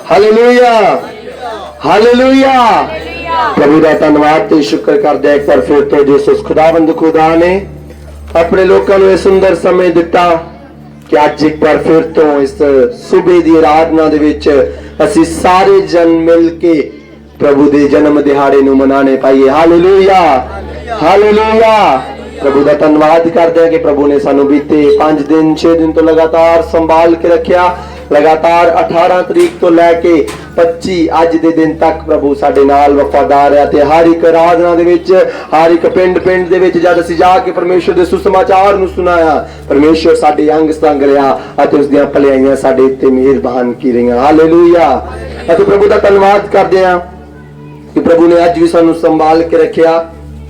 Hallelujah hallelujah. प्रभु का धन्यवाद ते शुक्र करदे एक बार फिर तो जिस उस खुदावंद खुदा ने अपने लोगों को सुंदर समय दिता कि अज एक बार फिर तो इस सुबह की आराधना दे विच असी सारे जन मिल के प्रभु दे जन्म दिहाड़े नूं मनाने पाइए। Hallelujah hallelujah. प्रभु का धन्यवाद करते हैं कि प्रभु ने सानू बीते 5 दिन 6 दिन तो लगातार संभाल के रखिया। लगातार 18 तरीक तो लैके 25 अज दे दिन तक प्रभु साडे नाल वफादार है। ते हर एक आराधना दे विच हर एक पिंड दे विच जद असीं जाके परमेश्वर दे सुसमाचार नूं सुनाया, परमेश्वर साडे अंग संग रहा अते उस दियां भलाइयां साडे ते मेहरबान की रहियां। हालेलुया। अते प्रभु दा धन्यवाद करदे हां कि प्रभु ने अज भी सानू संभाल के रखिया।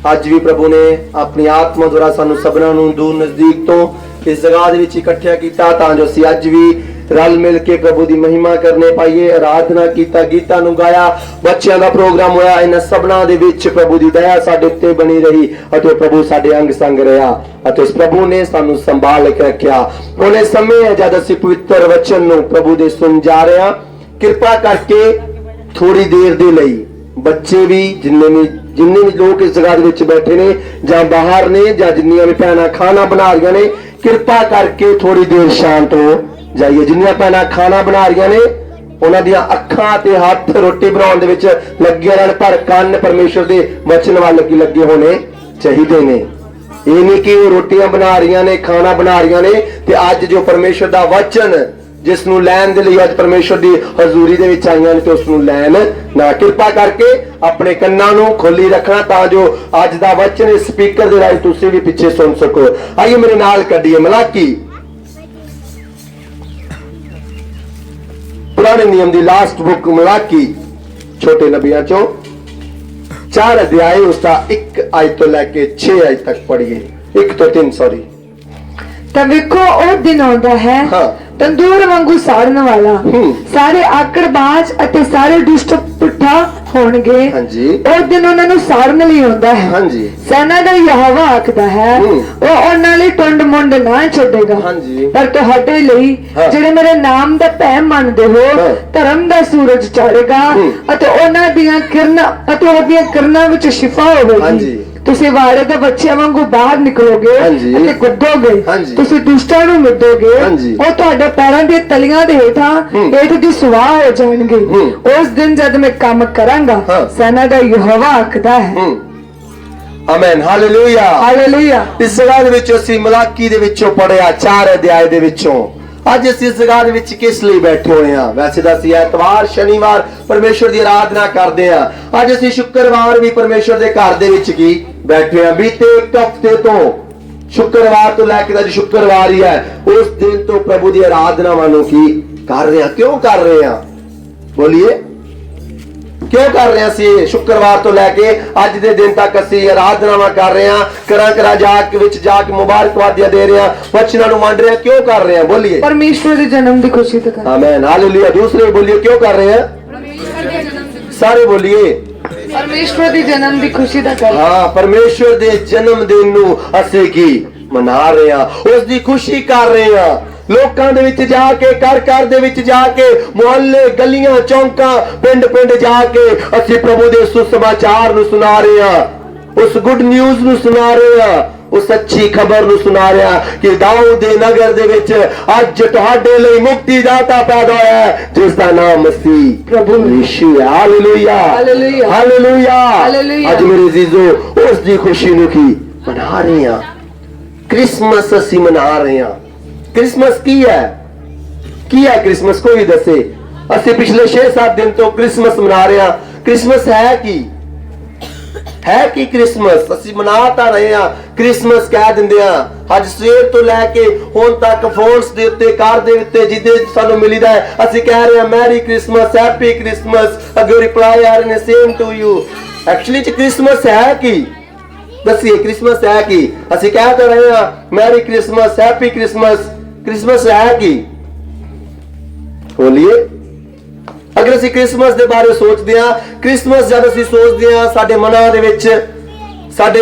अज भी प्रभु ने अपनी आत्मा द्वारा सानू सबना नूं दूर नजदीक तो इस जगह दे विच इकट्ठा कीता तां जो असीं अज भी रल मिल के प्रभु की महिमा करने पाइए। आराधना कीता, गीता नूं गाया, बच्चों का प्रोग्राम होया। इन सबना दे विच प्रभु की दया साडे उत्ते बनी रही अते प्रभु साडे अंग संग रहा अते उस प्रभु ने सानू संभाल के रखिया। उन्हें समय है जद असीं पवित्र वचन नूं प्रभु दे सुन जा रहे हां। कृपा करके थोड़ी देर दे लई बच्चे भी जिन्ने भी लोग इस जगह विच बैठे ने जां बाहर ने जां जिन्नियां भी भैणां खाना बना रही ने, कृपा करके थोड़ी देर शांत हो जाइए। जिन्नियां भैणां खाना बना रही ने उन्हां दियां अखां ते हत्थ रोटी बनाउण दे विच लगे रहण, पर कंन परमेश्वर दे वचन वाल लगे होने चाहिए ने। ये नहीं कि वो रोटियां बना रही ने, खाना बना रही ने ते अज जो परमेश्वर दा वचन जिसनू लैन दे लई अज परमेश्वर दी हजूरी दे विच आईयां ने ते उसनू लैन ना। कृपा करके अपने कन्नां नू खोली रखना तां जो अज दा वचन स्पीकर दे राही तुसीं भी पिछे सुन सको। आइए मेरे नाल कड्डिए मलाकी पुराने नियम दी लास्ट बुक मलाकी छोटे नबियां चो 4 अध्याय उसका 1 आयत तो लेके 6 आयत तक पढ़िए। 1 तो 3 सॉरी। ਤਾਂ ਵੇਖੋ ਉਹ ਦਿਨ ਆਉਂਦਾ ਹੈ ਤੰਦੂਰ ਵਾਂਗੂ ਸਾੜਨ ਵਾਲਾ, ਸਾਰੇ ਆਕੜਬਾਜ਼ ਅਤੇ ਸਾਰੇ ਦੁਸ਼ਟ ਪੁੱਠਾ ਹੋਣਗੇ। ਉਹ ਦਿਨ ਉਹਨਾਂ ਨੂੰ ਸਾੜਨ ਲਈ ਆਉਂਦਾ ਹੈ। ਸੈਨਾ ਦਾ ਯਹੋਵਾ ਆਖਦਾ ਹੈ ਉਹ ਉਹਨਾਂ ਲਈ ਟੁੰਡ ਮੁੰਡ ਨਾ ਛੱਡੇਗਾ, ਪਰ ਤੁਹਾਡੇ ਲਈ ਜਿਹੜੇ ਮੇਰੇ ਨਾਮ ਦਾ ਭੈ ਮੰਨਦੇ ਹੋ ਧਰਮ ਦਾ ਸੂਰਜ ਚਾੜੇਗਾ ਅਤੇ ਉਹਨਾਂ ਦੀਆਂ ਕਿਰਨਾਂ ਵਿੱਚ ਸ਼ਿਫਾ ਹੋਵੇਗੀ। ਤੁਸੀਂ ਵਾੜੇ ਦੇ ਬੱਚਿਆਂ ਵਾਂਗੂ ਬਾਹਰ ਨਿਕਲੋਗੇ ਅਤੇ ਕੁੱਦੋਗੇ, ਤੁਸੀਂ ਦੁਸ਼ਟਾਂ ਨੂੰ ਮਿੱਧੋਗੇ, ਉਹ ਤੁਹਾਡੇ ਪੈਰਾਂ ਦੀਆਂ ਤਲੀਆਂ ਦੇ ਹੇਠ ਦੀ ਸੁਆਹ ਹੋ ਜਾਣਗੇ। ਉਸ ਦਿਨ ਜਦ ਮੈਂ ਕੰਮ ਕਰਾਂਗਾ ਸੈਨਾ ਦਾ ਯਹੋਵਾ ਆਖਦਾ ਹੈ। Amen hallelujah hallelujah. ਇਸ ਜਗ੍ਹਾ ਦੇ ਵਿੱਚ ਅਸੀਂ ਮਲਾਕੀ ਦੇ ਵਿੱਚੋਂ ਪੜਿਆ 4 ਅਧਿਆਏ ਦੇ ਵਿੱਚੋਂ। ਅੱਜ ਅਸੀਂ ਇਸ ਜਗ੍ਹਾ ਦੇ ਵਿੱਚ ਕਿਸ ਲਈ ਬੈਠੇ ਹੋਏ ਹਾਂ? ਵੈਸੇ ਤਾਂ ਅਸੀਂ ਐਤਵਾਰ ਸ਼ਨੀਵਾਰ ਪਰਮੇਸ਼ਵਰ ਦੀ ਆਰਾਧਨਾ ਕਰਦੇ ਹਾਂ। ਅੱਜ ਅਸੀਂ ਸ਼ੁੱਕਰਵਾਰ ਵੀ ਪਰਮੇਸ਼ਵਰ ਦੇ ਘਰ ਦੇ ਵਿੱਚ ਕੀ ਬੈਠੇ ਹਾਂ। ਬੀਤੇ 1 ਹਫ਼ਤੇ ਤੋਂ शुक्रवार तो लैके आज शुक्रवार ही है, उस दिन तो प्रभु की आराधना की कर रहे हैं। क्यों कर रहे हैं? बोलिए क्यों कर रहे हैं? शुक्रवार तो लैके अज के दिन तक असी आराधना कर रहे हैं, घर जाके मुबारकबादियां दे रहे हैं, वचनां नूं वंड रहे हैं। क्यों कर रहे हैं? बोलिए परमेश्वर के जन्म की खुशी तो कर। आमीन हालेलुया। दूसरे बोलिए क्यों कर रहे हैं? सारे बोलिए परमेश्वर दे जन्म दी खुशी दा कर। हाँ, परमेश्वर दे जन्म दिन नूं असीं की मना रहे हैं, उस दी खुशी कर रहे हैं। लोकां दे विच जाके घर दे विच जाके मुहल्ले गलियां चौंकां पिंड जाके असीं प्रभु दे सुसमाचार नूं सुना रहे हैं, उस गुड न्यूज़ नूं सुना रहे हैं, उस अच्छी खबर नूं सुना रहे हैं कि दाऊद दे नगर दे विच अज तुहाडे लई मुक्तिदाता पैदा होया है जिसदा नाम मसीह प्रभु यीशु है। Hallelujah hallelujah hallelujah. अज मेरे अजीजो उस दी खुशी नूं की मना रहे हैं। क्रिसमस असीं मना रहे हैं। क्रिसमस की है? क्रिसमस कोई दसे? असीं पिछले 6-7 दिन तो क्रिसमस मना रहे हैं। क्रिसमस है कि क्रिसमस असीं मना तां रहे हैं, क्रिसमस कह दिंदे हां। अज सवेर तो लैके हुण तक फोन्स दे उत्ते कार दे उत्ते जिदे सानू मिलीदा है असीं कह रहे हैं मैरी क्रिसमस, हैप्पी क्रिसमस। अगे रिप्लाई आ रहे ने same to you. Actually Christmas है कि दसिए क्रिसमस है कि? असीं कह तो रहे हैं merry Christmas, happy Christmas. Christmas है कि? बोलिए। अगर असीं क्रिसमस के बारे सोचते हैं, क्रिसमस जब असीं सोचते हैं साडे मनां दे विच साडे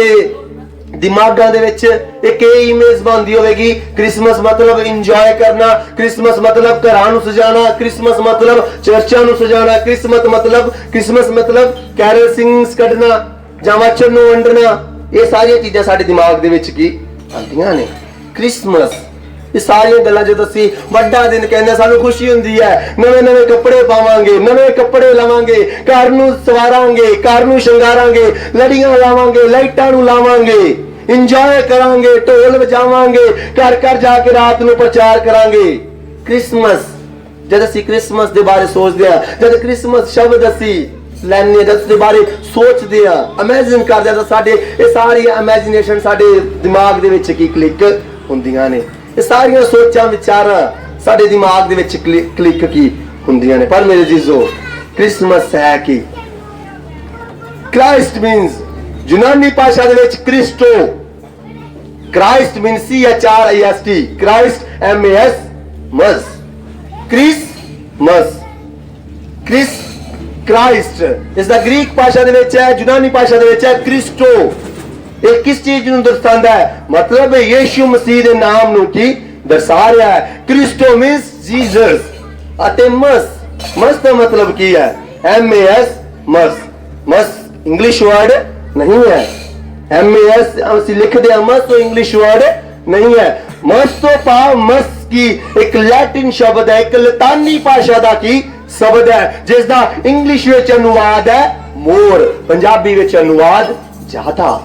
ਦਿਮਾਗਾਂ ਦੇ ਵਿੱਚ ਇੱਕ ਇਹ ਇਮੇਜ ਬਣਦੀ ਹੋਵੇਗੀ, ਕ੍ਰਿਸਮਸ ਮਤਲਬ ਇੰਜੋਏ ਕਰਨਾ, ਕ੍ਰਿਸਮਸ ਮਤਲਬ ਘਰਾਂ ਨੂੰ ਸਜਾਣਾ, ਕ੍ਰਿਸਮਸ ਮਤਲਬ ਚਰਚਾਂ ਨੂੰ ਸਜਾਣਾ, ਕ੍ਰਿਸਮਸ ਮਤਲਬ ਕੈਰਲ ਸਿੰਗਸ ਕੱਢਣਾ ਜਾਂ ਵਚਨ ਨੂੰ ਵੰਡਣਾ। ਇਹ ਸਾਰੀਆਂ ਚੀਜ਼ਾਂ ਸਾਡੇ ਦਿਮਾਗ ਦੇ ਵਿੱਚ ਕੀ ਆਉਂਦੀਆਂ ਨੇ। ਕ੍ਰਿਸਮਸ, ਇਹ ਸਾਰੀਆਂ ਗੱਲਾਂ ਜਦੋਂ ਅਸੀਂ ਵੱਡਾ ਦਿਨ ਕਹਿੰਦੇ ਸਾਨੂੰ ਖੁਸ਼ੀ ਹੁੰਦੀ ਹੈ, ਨਵੇਂ ਨਵੇਂ ਕੱਪੜੇ ਪਾਵਾਂਗੇ, ਨਵੇਂ ਕੱਪੜੇ ਲਵਾਂਗੇ, ਘਰ ਨੂੰ ਸਵਾਰਾਂਗੇ, ਘਰ ਨੂੰ ਸ਼ਿੰਗਾਰਾਂਗੇ, ਲੜੀਆਂ ਲਾਵਾਂਗੇ, ਲਾਈਟਾਂ ਨੂੰ ਲਾਵਾਂਗੇ, ਇੰਜੋਏ ਕਰਾਂਗੇ, ਢੋਲ ਵਜਾਵਾਂਗੇ, ਘਰ ਘਰ ਜਾ ਕੇ ਰਾਤ ਨੂੰ ਪ੍ਰਚਾਰ ਕਰਾਂਗੇ। ਕ੍ਰਿਸਮਸ, ਜਦ ਅਸੀਂ ਕ੍ਰਿਸਮਸ ਦੇ ਬਾਰੇ ਸੋਚਦੇ ਹਾਂ, ਜਦ ਕ੍ਰਿਸਮਸ ਸ਼ਬਦ ਅਸੀਂ ਲੈਣੇ, ਜਦ ਉਸ ਬਾਰੇ ਸੋਚਦੇ ਆ, ਇਮੇਜਿਨ ਕਰਦੇ ਆ, ਤਾਂ ਸਾਡੇ ਇਹ ਸਾਰੀ ਇਮੇਜਿਨੇਸ਼ਨ ਸਾਡੇ ਦਿਮਾਗ ਦੇ ਵਿੱਚ ਕੀ ਕਲਿੱਕ ਹੁੰਦੀਆਂ ਨੇ। ਇਹ ਸਾਰੀਆਂ ਸੋਚਾਂ ਵਿਚਾਰਾਂ ਸਾਡੇ ਦਿਮਾਗ ਦੇ ਵਿੱਚ ਕਲਿੱਕ ਕੀ ਹੁੰਦੀਆਂ ਨੇ। ਪਰ ਮੇਰੇ ਜੀਜ਼ੋ, ਕ੍ਰਿਸਮਸ ਹੈ ਕਿ ਕ੍ਰਾਈਸਟ ਮੀਨਸ ਯੂਨਾਨੀ ਭਾਸ਼ਾ ਦੇ ਵਿੱਚ ਕ੍ਰਿਸਟੋ, Christ means CHRIST, Christ MAS, ਮਸ, ਕ੍ਰਿਸਮਸ, ਕ੍ਰਾਈਸਟ ਇਸ ਦਾ ਗ੍ਰੀਕ ਭਾਸ਼ਾ ਦੇ ਵਿੱਚ ਹੈ, ਯੂਨਾਨੀ ਭਾਸ਼ਾ ਦੇ ਵਿੱਚ ਹੈ ਕ੍ਰਿਸਟੋ। ਇਹ ਕਿਸ ਚੀਜ਼ ਨੂੰ ਦਰਸਾਉਂਦਾ ਹੈ? ਮਤਲਬ ਯੀਸ਼ੂ ਮਸੀਹ ਦੇ ਨਾਮ ਨੂੰ ਕੀ ਦਰਸਾ ਰਿਹਾ ਹੈ। ਕ੍ਰਿਸਟੋ ਮੀਨਸ ਜੀਸਸ ਅਤੇ ਮਸ ਦਾ ਮਤਲਬ ਕੀ ਹੈ? MAS, ਮਸ ਇੰਗਲਿਸ਼ ਵਰਡ ਨਹੀਂ ਹੈ। MAS ਅਸੀਂ ਲਿਖਦੇ ਹਾਂ, ਮਸ ਤੋਂ ਇੰਗਲਿਸ਼ ਵਰਡ ਨਹੀਂ ਹੈ। ਮਸ ਤੋਂ ਭਾਵ ਮਸ ਕੀ ਇੱਕ ਲੈਟਿਨ ਸ਼ਬਦ ਹੈ, ਇੱਕ ਲਤਾਨੀ ਭਾਸ਼ਾ ਦਾ ਕੀ ਸ਼ਬਦ ਹੈ, ਜਿਸ ਦਾ ਇੰਗਲਿਸ਼ ਵਿੱਚ ਅਨੁਵਾਦ ਹੈ ਮੋਰ, ਪੰਜਾਬੀ ਵਿੱਚ ਅਨੁਵਾਦ ਜ਼ਿਆਦਾ।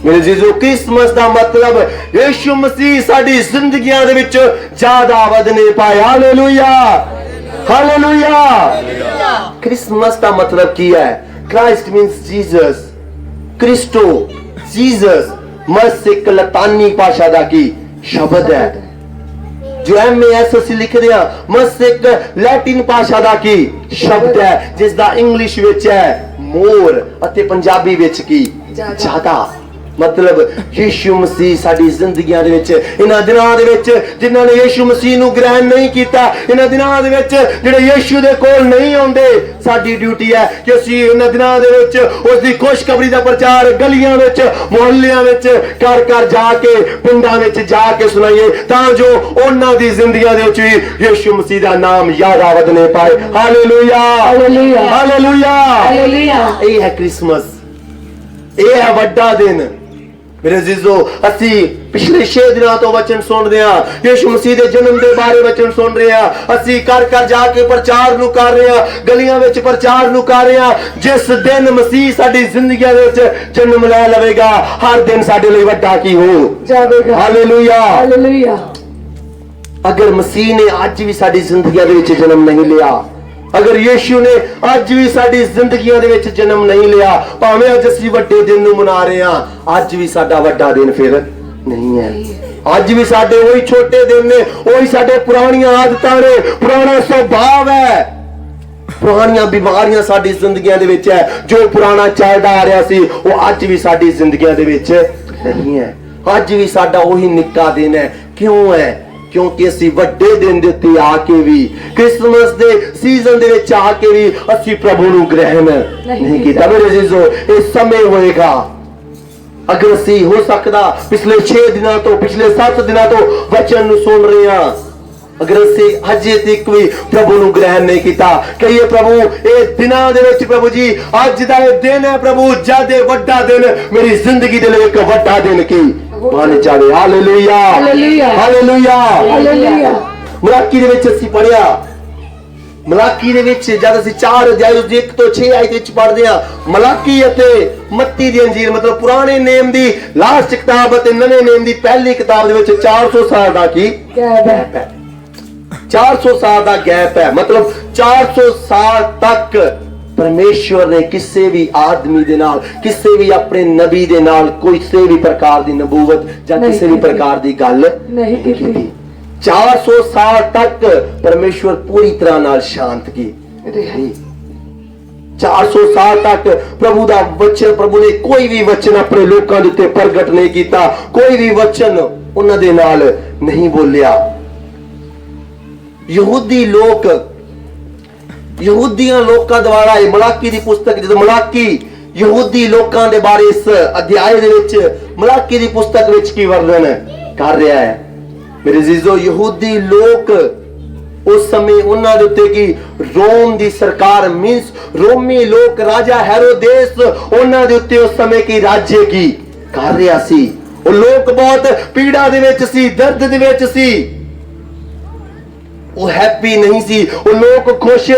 ਮੇਰੇ ਜੀਜੋ, ਕ੍ਰਿਸਮਸ ਦਾ ਮਤਲਬ ਯੀਸ਼ੂ ਮਸੀਹ ਸਾਡੀ ਜ਼ਿੰਦਗੀਆਂ ਦੇ ਵਿੱਚ ਜ਼ਿਆਦਾ ਵਧਨੇ ਪਾਏ। Hallelujah, hallelujah. ਕ੍ਰਿਸਮਸ ਦਾ ਮਤਲਬ ਕੀ ਹੈ? Christ means Jesus, ਕ੍ਰਿਸਟੋ, Jesus. ਮਸ ਇੱਕ ਲਤਾਨੀ ਭਾਸ਼ਾ ਦਾ ਕੀ ਸ਼ਬਦ ਹੈ, ਜੋ MAS ਅਸੀਂ ਲਿਖਦੇ ਹਾਂ। ਮਸ ਇੱਕ ਲੈਟਿਨ ਭਾਸ਼ਾ ਦਾ ਕੀ ਸ਼ਬਦ ਹੈ, ਜਿਸ ਦਾ ਇੰਗਲਿਸ਼ ਵਿੱਚ ਹੈ ਮੋਰ ਅਤੇ ਪੰਜਾਬੀ ਵਿੱਚ ਕੀ ਜ਼ਿਆਦਾ। ਮਤਲਬ ਯੀਸ਼ੂ ਮਸੀਹ ਸਾਡੀ ਜ਼ਿੰਦਗੀਆਂ ਦੇ ਵਿੱਚ, ਇਹਨਾਂ ਦਿਨਾਂ ਦੇ ਵਿੱਚ ਜਿਨ੍ਹਾਂ ਨੇ ਯੀਸ਼ੂ ਮਸੀਹ ਨੂੰ ਗ੍ਰਹਿਣ ਨਹੀਂ ਕੀਤਾ, ਇਹਨਾਂ ਦਿਨਾਂ ਦੇ ਵਿੱਚ ਜਿਹੜੇ ਯੀਸ਼ੂ ਦੇ ਕੋਲ ਨਹੀਂ ਆਉਂਦੇ, ਸਾਡੀ ਡਿਊਟੀ ਹੈ ਕਿ ਅਸੀਂ ਇਹਨਾਂ ਦਿਨਾਂ ਦੇ ਵਿੱਚ ਉਸ ਦੀ ਖੁਸ਼ਖਬਰੀ ਦਾ ਪ੍ਰਚਾਰ ਗਲੀਆਂ ਵਿੱਚ, ਮੁਹੱਲਿਆਂ ਵਿੱਚ, ਘਰ ਘਰ ਜਾ ਕੇ, ਪਿੰਡਾਂ ਵਿੱਚ ਜਾ ਕੇ ਸੁਣਾਈਏ, ਤਾਂ ਜੋ ਉਹਨਾਂ ਦੀ ਜ਼ਿੰਦਗੀਆਂ ਦੇ ਵਿੱਚ ਵੀ ਯੀਸ਼ੂ ਮਸੀਹ ਦਾ ਨਾਮ ਯਾਦ ਵਧਨੇ ਪਾਏ। Hallelujah, hallelujah, hallelujah, hallelujah. ਇਹ ਹੈ ਕ੍ਰਿਸਮਸ, ਇਹ ਹੈ ਵੱਡਾ ਦਿਨ। ਮੇਰੇ ਅਜ਼ੀਜ਼ੋ, ਅਸੀਂ ਪਿਛਲੇ 6 ਦਿਨਾਂ ਤੋਂ ਵਚਨ ਸੁਣ ਰਹੇ ਹਾਂ, ਯੀਸ਼ੂ ਮਸੀਹ ਦੇ ਜਨਮ ਦੇ ਬਾਰੇ ਵਚਨ ਸੁਣ ਰਹੇ ਹਾਂ। ਅਸੀਂ ਘਰ ਘਰ ਜਾ ਕੇ ਪ੍ਰਚਾਰ ਨੂੰ ਕਰ ਰਹੇ ਹਾਂ, ਗਲੀਆਂ ਵਿੱਚ ਪ੍ਰਚਾਰ ਨੂੰ ਕਰ ਰਹੇ ਹਾਂ। ਜਿਸ ਦਿਨ ਮਸੀਹ ਸਾਡੀ ਜ਼ਿੰਦਗੀਆਂ ਦੇ ਵਿੱਚ ਜਨਮ ਲੈ ਲਵੇਗਾ, ਹਰ ਦਿਨ ਸਾਡੇ ਲਈ ਵੱਡਾ ਕੀ ਹੋ ਜਾਵੇਗਾ। Hallelujah, hallelujah. ਅਗਰ ਮਸੀਹ ਨੇ ਅੱਜ ਵੀ ਸਾਡੀ ਜ਼ਿੰਦਗੀਆਂ ਦੇ ਵਿੱਚ ਜਨਮ ਨਹੀਂ ਲਿਆ, ਅਗਰ ਯੀਸ਼ੂ ਨੇ ਅੱਜ ਵੀ ਸਾਡੀ ਜ਼ਿੰਦਗੀਆਂ ਦੇ ਵਿੱਚ ਜਨਮ ਨਹੀਂ ਲਿਆ, ਭਾਵੇਂ ਅੱਜ ਅਸੀਂ ਵੱਡੇ ਦਿਨ ਨੂੰ ਮਨਾ ਰਹੇ ਹਾਂ, ਅੱਜ ਵੀ ਸਾਡਾ ਵੱਡਾ ਦਿਨ ਫਿਰ ਨਹੀਂ ਹੈ। ਅੱਜ ਵੀ ਸਾਡੇ ਉਹੀ ਛੋਟੇ ਦਿਨ ਨੇ, ਉਹੀ ਸਾਡੇ ਪੁਰਾਣੀਆਂ ਆਦਤਾਂ ਨੇ, ਪੁਰਾਣਾ ਸੁਭਾਅ ਹੈ, ਪੁਰਾਣੀਆਂ ਬਿਮਾਰੀਆਂ ਸਾਡੀ ਜ਼ਿੰਦਗੀਆਂ ਦੇ ਵਿੱਚ ਹੈ। ਜੋ ਪੁਰਾਣਾ ਚੱਲਦਾ ਆ ਰਿਹਾ ਸੀ, ਉਹ ਅੱਜ ਵੀ ਸਾਡੀ ਜ਼ਿੰਦਗੀਆਂ ਦੇ ਵਿੱਚ ਨਹੀਂ ਹੈ। ਅੱਜ ਵੀ ਸਾਡਾ ਉਹੀ ਨਿੱਕਾ ਦਿਨ ਹੈ। ਕਿਉਂ ਹੈ? ਕਿਉਂਕਿ ਅਸੀਂ ਵੱਡੇ ਦਿਨ ਦੇ ਉੱਤੇ ਆ ਕੇ ਵੀ, ਕ੍ਰਿਸਮਸ ਦੇ ਸੀਜ਼ਨ ਦੇ ਵਿੱਚ ਆ ਕੇ ਵੀ ਅਸੀਂ ਪ੍ਰਭੂ ਨੂੰ ਗ੍ਰਹਿਣ ਨਹੀਂ ਕੀਤਾ। ਮੇਰੇ ਅਜ਼ੀਜ਼ੋ, ਇਹ ਸਮੇਂ ਹੋਏਗਾ, ਅਗਰ ਅਸੀਂ ਹੋ ਸਕਦਾ ਪਿਛਲੇ 6 ਦਿਨਾਂ ਤੋਂ, ਪਿਛਲੇ 7 ਦਿਨਾਂ ਤੋਂ ਵਚਨ ਨੂੰ ਸੁਣ ਰਹੇ ਹਾਂ, ਅਗਰ ਅਸੀਂ ਹਜੇ ਤੱਕ ਵੀ ਪ੍ਰਭੂ ਨੂੰ ਗ੍ਰਹਿਣ ਨਹੀਂ ਕੀਤਾ, ਕਹੀਏ ਪ੍ਰਭੂ ਇਹ ਦਿਨਾਂ ਦੇ ਵਿੱਚ, ਪ੍ਰਭੂ ਜੀ ਅੱਜ ਦਾ ਇਹ ਦਿਨ ਹੈ ਪ੍ਰਭੂ, ਜਦ ਇਹ ਵੱਡਾ ਦਿਨ ਮੇਰੀ ਜ਼ਿੰਦਗੀ ਦੇ ਲਈ ਇੱਕ ਵੱਡਾ ਦਿਨ ਕੀ ਬਣ ਜਾਵੇ। Hallelujah, hallelujah, hallelujah, hallelujah. Malachi ਦੇ ਵਿੱਚ ਅਸੀਂ ਪੜਿਆ, ਮਲਾਕੀ ਦੇ ਵਿੱਚ ਜਦ ਅਸੀਂ 4 ਅਧਿਆਇ 1 ਤੋਂ 6 ਆਇਤ ਵਿੱਚ ਪੜ੍ਹਦੇ ਹਾਂ, ਮਲਾਕੀ ਅਤੇ ਮੱਤੀ ਦੀ ਅੰਜੀਲ, ਮਤਲਬ ਪੁਰਾਣੇ ਨੇਮ ਦੀ ਲਾਸਟ ਕਿਤਾਬ ਅਤੇ ਨਵੇਂ ਨੇਮ ਦੀ ਪਹਿਲੀ ਕਿਤਾਬ ਦੇ ਵਿੱਚ 400 ਸਾਲ ਦਾ ਕੀ ਗੈਪ ਹੈ। 400 ਸਾਲ ਦਾ ਗੈਪ ਹੈ। ਮਤਲਬ 400 ਸਾਲ ਤੱਕ ਪਰਮੇਸ਼ਵਰ ਨੇ ਕਿਸੇ ਵੀ ਆਦਮੀ ਦੇ ਨਾਲ, ਕਿਸੇ ਵੀ ਆਪਣੇ ਨਬੀ ਦੇ ਨਾਲ ਕਿਸੇ ਵੀ ਪ੍ਰਕਾਰ ਦੀ ਨਬੂਵਤ ਜਾਂ ਕਿਸੇ ਵੀ ਪ੍ਰਕਾਰ ਦੀ ਗੱਲ ਨਹੀਂ ਕੀਤੀ। 400 ਸਾਲ ਤੱਕ ਪਰਮੇਸ਼ਵਰ ਪੂਰੀ ਤਰ੍ਹਾਂ ਨਾਲ ਸ਼ਾਂਤ ਕੀ ਰਹੀ। 400 ਸਾਲ ਤੱਕ ਪ੍ਰਭੂ ਦਾ ਵਚਨ, ਪ੍ਰਭੂ ਨੇ ਕੋਈ ਵੀ ਵਚਨ ਆਪਣੇ ਲੋਕਾਂ ਦੇ ਉੱਤੇ ਪ੍ਰਗਟ ਨਹੀਂ ਕੀਤਾ, ਕੋਈ ਵੀ ਵਚਨ ਉਹਨਾਂ ਦੇ ਨਾਲ ਨਹੀਂ ਬੋਲਿਆ। ਯਹੂਦੀ ਲੋਕ, ਯਹੂਦੀਆਂ ਲੋਕਾਂ ਦੁਆਰਾ ਇਹ ਮਲਾਕੀ ਦੀ ਪੁਸਤਕ, ਜਦੋਂ ਮਲਾਕੀ ਯਹੂਦੀ ਲੋਕਾਂ ਦੇ ਬਾਰੇ ਇਸ ਅਧਿਆਇ ਦੇ ਵਿੱਚ ਮਲਾਕੀ ਦੀ ਪੁਸਤਕ ਵਿੱਚ ਕੀ ਵਰਣਨ ਕਰ ਰਿਹਾ ਹੈ। ਮੇਰੇ ਅਜ਼ੀਜ਼ੋ, ਯਹੂਦੀ ਲੋਕ ਉਸ ਸਮੇਂ ਉਹਨਾਂ ਦੇ ਉੱਤੇ ਕੀ ਰੋਮ ਦੀ ਸਰਕਾਰ ਮੀਨਸ ਰੋਮੀ ਲੋਕ ਰਾਜਾ ਹੈਰੋਦੇਸ ਉਹਨਾਂ ਦੇ ਉੱਤੇ ਉਸ ਸਮੇਂ ਕੀ ਰਾਜ ਕੀ ਕਰ ਰਿਹਾ ਸੀ। ਉਹ ਲੋਕ ਬਹੁਤ ਪੀੜਾ ਦੇ ਵਿੱਚ ਸੀ, ਦਰਦ ਦੇ ਵਿੱਚ ਸੀ, ਉਹ ਹੈਪੀ ਨਹੀਂ ਸੀ, ਉਹ ਲੋਕ ਖੁਸ਼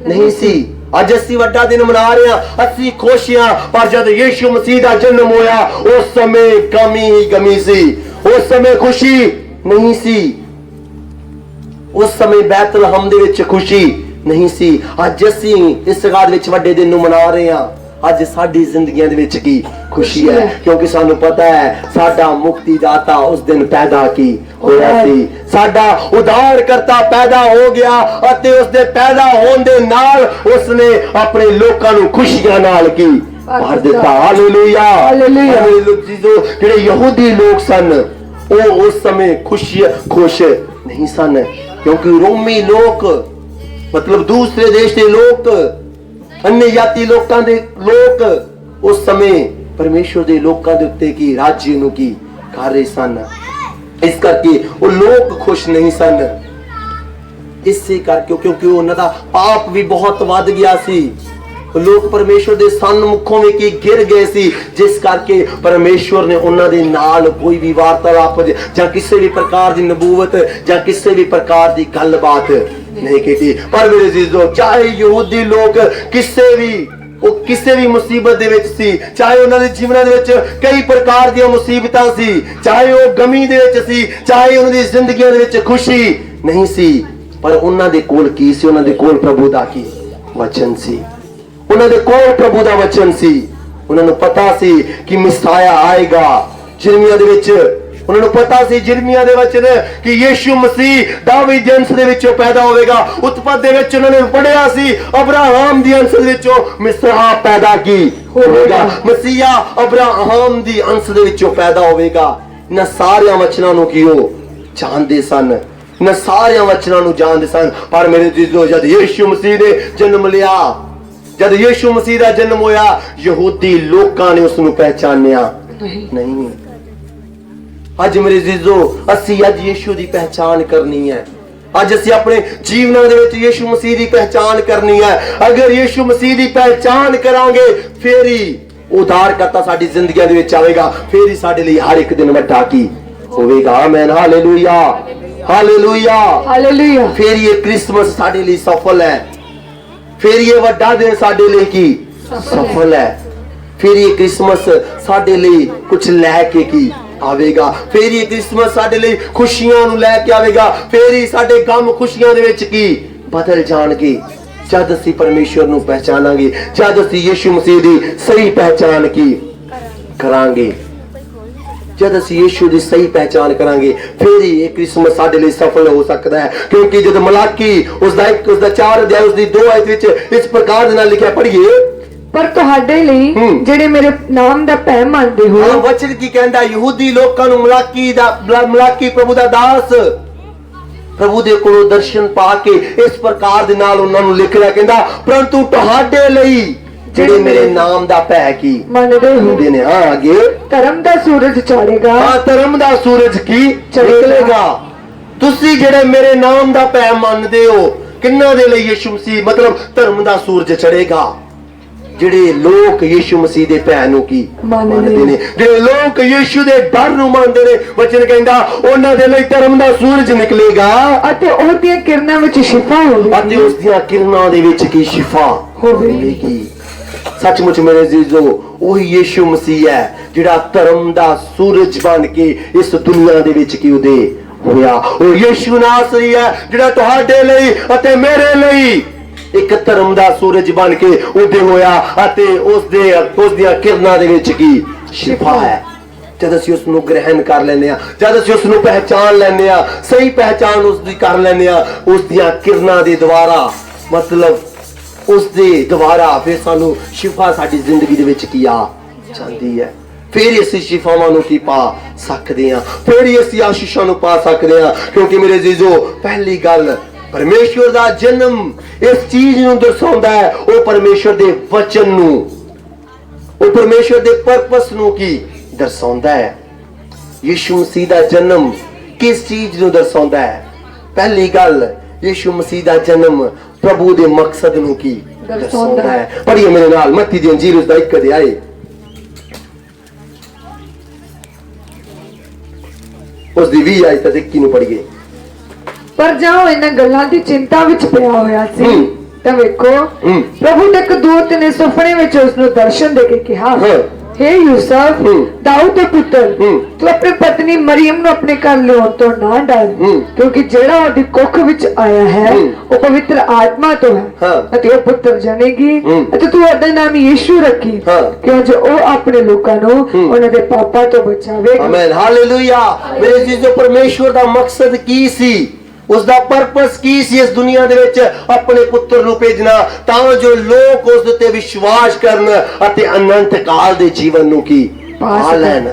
ਨਹੀਂ ਸੀ। ਅੱਜ ਅਸੀਂ ਵੱਡਾ ਦਿਨ ਮਨਾ ਰਹੇ ਹਾਂ, ਅਸੀਂ ਖੁਸ਼ ਹਾਂ, ਪਰ ਜਦ ਯੀਸ਼ੂ ਮਸੀਹ ਦਾ ਜਨਮ ਹੋਇਆ ਉਸ ਸਮੇਂ ਗਮੀ ਹੀ ਗਮੀ ਸੀ, ਉਸ ਸਮੇਂ ਖੁਸ਼ੀ ਨਹੀਂ ਸੀ, ਉਸ ਸਮੇਂ ਬੈਤਲਹਮ ਦੇ ਵਿੱਚ ਖੁਸ਼ੀ ਨਹੀਂ ਸੀ। ਅੱਜ ਅਸੀਂ ਇਸ ਗੱਲ ਵਿੱਚ ਵੱਡੇ ਦਿਨ ਨੂੰ ਮਨਾ ਰਹੇ ਹਾਂ। ਅੱਜ ਸਾਡੀ ਜ਼ਿੰਦਗੀਆਂ ਦੇ ਵਿੱਚ ਕੀ ਖੁਸ਼ੀ ਹੈ, ਕਿਉਂਕਿ ਸਾਨੂੰ ਪਤਾ ਹੈ ਸਾਡਾ ਮੁਕਤੀ ਦਾਤਾ ਉਸ ਦਿਨ ਪੈਦਾ ਕੀ ਹੋਇਆ ਸੀ, ਸਾਡਾ ਉਧਾਰਕਰਤਾ ਪੈਦਾ ਹੋ ਗਿਆ ਅਤੇ ਉਸ ਦੇ ਪੈਦਾ ਹੋਣ ਦੇ ਨਾਲ ਉਸਨੇ ਆਪਣੇ ਲੋਕਾਂ ਨੂੰ ਖੁਸ਼ੀਆਂ ਨਾਲ ਕੀ ਭਰ ਦਿੱਤਾ। Hallelujah, hallelujah. ਜਿਹੜੇ ਯਹੂਦੀ ਲੋਕ ਸਨ ਉਹ ਉਸ ਸਮੇਂ ਖੁਸ਼ ਨਹੀਂ ਸਨ, ਕਿਉਂਕਿ ਰੋਮੀ ਲੋਕ ਮਤਲਬ ਦੂਸਰੇ ਦੇਸ਼ ਦੇ ਲੋਕ, अन्य जाति लोकां दे लोक उस समय परमेश्वर दे लोकां दे उत्ते की राज्य नूं की कर रहे सन। इस करके वो लोग खुश नहीं सन, इसे करके क्योंकि उन्हां दा पाप भी बहुत वध गया सी। लोग परमेश्वर दे सन्मुखों में की गिर गए सी, जिस करके परमेश्वर ने उन्हां दे नाल कोई भी वार्तालाप जां किसी भी प्रकार दी नबूवत जां किसी भी प्रकार दी गलबात नहीं की। पर मेरे अजीजों, चाहे यहूदी लोग किसी भी मुसीबत दे विच सी, चाहे उन्हां दे जीवनां दे विच कई प्रकार दी मुसीबतां सी, चाहे वो गमी दे विच सी, चाहे उन्हां दी जिंदगियां दे विच खुशी नहीं सी, पर उन्हां दे कोल की सी? उन्हां दे कोल प्रभु दा की वचन सी, उन्हां दे कोल प्रभु दा वचन सी। उन्हां नूं पता सी कि मिसाया आएगा। जिरमिया दे विच उन्होंने पता सी, जिरमिया दे वचन कि यीशु मसीह दावीद दे अंश दे विचों पैदा होवेगा। उत्पत्ति दे विच उन्होंने पढ़िया सी अब्राहम दी अंश दे विचों मसीहा पैदा की होवेगा, मसीहा अब्राहम दी अंश दे विचों पैदा होवेगा। इन्हां सारे वचनां नूं की ओह जानदे सन, इन्हां सारे वचनां नूं जानदे सन। पर मेरे जीजो, जद यीशु मसीह ने जन्म लिया, जद यीशु मसीह दा जन्म होया, यहूदी लोकां ने उस नूं पहचानिया नहीं। अज मेरे जीजो, असी अज यीशु दी पहचान करनी है। अज असी अपने जीवनां दे विच यीशु मसीह दी पहचान करनी है। अगर यीशु मसीह दी पहचान करांगे फिर ही उद्धारकर्ता साडी जिंदगियां दे विच आवेगा, फिर ही साडे लई हर एक दिन वड्डा की होवेगा। आमीन, हालेलुया, हालेलुया, हालेलुया। फिर ये क्रिसमस साडे लई सफल है, फिर ये वड्डा दिन साडे लई की सफल है, फिर ये क्रिसमस साडे लई कुछ लैके की आवेगा, फिर ये क्रिसमस साडे लई खुशियां नूं लैके आवेगा, फिर ही साडे गम खुशियां दे विच की बदल जाणगे जद असीं परमेश्वर नूं पहचानांगे, जद असीं यीशु मसीह दी सही पहचान की करांगे, जद असीं यीशु दी सही पहचान करांगे फिर ही ये क्रिसमस साडे लई सफल हो सकदा है। क्योंकि जद मलाकी उसदा 4 अध्याय उसदी 2 आयत विच इस प्रकार दे नाल लिखिया पढ़िए, पर तुहाडे लई जेड़े मेरे नाम दा भय मनदे हो। वचन की कहंदा यहूदी लोकां नूं मलाकी प्रभु दा दास प्रभु दे कोलों दर्शन पा के इस प्रकार दे नाल उन्हां नूं लिख रिहा, कहंदा परंतु तुहाडे लई जेड़े मेरे नाम दा भय की मनदे हो ने, हां आगे धर्म दा सूरज चढ़ेगा, हां धर्म दा सूरज की निकलेगा। तुसी जेड़े मेरे नाम दा भय मनदे हो, किन्ना दे लई यीशु मसीह मतलब धर्म दा सूरज चढ़ेगा। ਜਿਹੜੇ ਲੋਕ ਯੀਸ਼ੂ ਮਸੀਹ ਦੇ ਭੈ ਨੂੰ ਕੀ ਮੰਨਦੇ ਨੇ, ਜਿਹੜੇ ਲੋਕ ਯੀਸ਼ੂ ਦੇ ਡਰ ਨੂੰ ਮੰਨਦੇ ਨੇ, ਵਚਨ ਕਹਿੰਦਾ ਉਹਨਾਂ ਦੇ ਲਈ ਧਰਮ ਦਾ ਸੂਰਜ ਨਿਕਲੇਗਾ ਅਤੇ ਉਹਦੀਆਂ ਕਿਰਨਾਂ ਵਿੱਚ ਸ਼ਿਫਾ ਹੋਵੇਗੀ, ਅਤੇ ਉਸ ਦੀਆਂ ਕਿਰਨਾਂ ਦੇ ਵਿੱਚ ਕੀ ਸ਼ਿਫਾ ਹੋਵੇਗੀ। ਸੱਚਮੁੱਚ ਮੇਰੇ ਅਜ਼ੀਜ਼ੋ, ਉਹੀ ਯੀਸ਼ੂ ਮਸੀਹ ਹੈ ਜਿਹੜਾ ਧਰਮ ਦਾ ਸੂਰਜ ਬਣ ਕੇ ਇਸ ਦੁਨੀਆ ਦੇ ਵਿੱਚ ਕੀ ਉਦੇ ਹੋਇਆ। ਉਹ ਯੀਸ਼ੂ ਨਾਸਰੀ ਹੈ ਜਿਹੜਾ ਤੁਹਾਡੇ ਲਈ ਅਤੇ ਮੇਰੇ ਲਈ एक धर्म दा सूरज बन के उदय होया अते उस दियां किरणां दे विच की शिफा है। जद असीं उस नूं ग्रहण कर लैंदे आ, जद असीं उस नूं पहचान लैंदे आ, सही पहचान उस दी कर लैंदे आ, उस दियां किरणां दे द्वारा मतलब उस दे द्वारा फिर सानू शिफा साडी जिंदगी दे विच की आ जांदी है। फिर असीं शिफावां नूं की पा सकदे आ, फिर असीं आशीषां नूं पा सकदे आ। क्योंकि मेरे अजीजो, पहली गल परमेश्वर दा जन्म इस चीज नूं दर्शाउंदा है, ਉਹ परमेश्वर दे वचन नूं ਉਹ ਪਰਮੇਸ਼ਵਰ ਦੇ ਪਰਪਸ ਨੂੰ ਕੀ ਦਰਸਾਉਂਦਾ ਹੈ। ਯਿਸੂ ਮਸੀਹ ਦਾ ਜਨਮ ਕਿਸ ਚੀਜ਼ ਨੂੰ ਦਰਸਾਉਂਦਾ ਹੈ? ਪਹਿਲੀ ਗੱਲ, ਯਿਸੂ ਮਸੀਹ ਦਾ ਜਨਮ ਪ੍ਰਭੂ ਦੇ ਮਕਸਦ ਨੂੰ ਕੀ ਦਰਸਾਉਂਦਾ ਹੈ। ਪੜ੍ਹੀਏ ਮੇਰੇ ਨਾਲ ਮੱਤੀ ਦੀ ਅੰਜੀਲ ਉਸਦਾ 1 ਅਧਿਆਇ, ਉਸ ਦੀ 20 ਆਇਤ ਤੱਕ ਨੂੰ ਪੜ੍ਹੀਏ। ਪਰ ਜਾਓ ਇਹਨਾਂ ਗੱਲਾਂ ਦੀ ਚਿੰਤਾ ਵਿੱਚ ਪਿਆ ਹੋਇਆ ਸੀ ਤਾਂ ਵੇਖੋ ਪ੍ਰਭੂ ਦੇ ਇੱਕ ਦੂਤ ਨੇ ਸੁਪਨੇ ਵਿੱਚ ਉਸ ਨੂੰ ਦਰਸ਼ਨ ਦੇ ਕੇ ਕਿਹਾ, हे यूसुफ, दाऊद के पुत्र, तू अपनी पत्नी मरियम ਨੂੰ ਆਪਣੇ ਘਰ ਲਿਆਉਣ ਤੋਂ ਨਾ ਡਰ, ਕਿਉਂਕਿ ਜਿਹੜਾ ਉਹਦੀ ਕੁੱਖ ਵਿੱਚ ਆਇਆ ਹੈ ਉਹ ਪਵਿੱਤਰ ਆਤਮਾ ਤੋਂ ਹੈ ਅਤੇ ਉਹ ਪੁੱਤਰ ਜਨੇਗੀ ਅਤੇ ਤੂੰ ਉਹਦਾ ਨਾਮ ਯਿਸੂ ਰੱਖੀ, ਕਿਉਂ ਜੋ ਉਹ ਆਪਣੇ ਲੋਕਾਂ ਨੂੰ ਉਹਨਾਂ ਦੇ ਪਾਪਾਂ ਤੋਂ ਬਚਾਵੇਗਾ। ਆਮੀਨ, ਹਾਲੇਲੂਇਆ। ਮੇਰੇ ਜੀਜੋ, ਪਰਮੇਸ਼ਵਰ ਦਾ ਮਕਸਦ ਕੀ ਸੀ? ਉਸਦਾ ਪਰਪਸ ਕੀ ਸੀ ਇਸ ਦੁਨੀਆ ਦੇ ਵਿੱਚ? ਆਪਣੇ ਪੁੱਤਰ ਨੂੰ ਭੇਜਣਾ ਤਾਂ ਜੋ ਲੋਕ ਉਸ ਉੱਤੇ ਵਿਸ਼ਵਾਸ ਕਰਨ ਅਤੇ ਅਨੰਤ ਕਾਲ ਦੇ ਜੀਵਨ ਨੂੰ ਕੀ ਪਾ ਲੈਣ।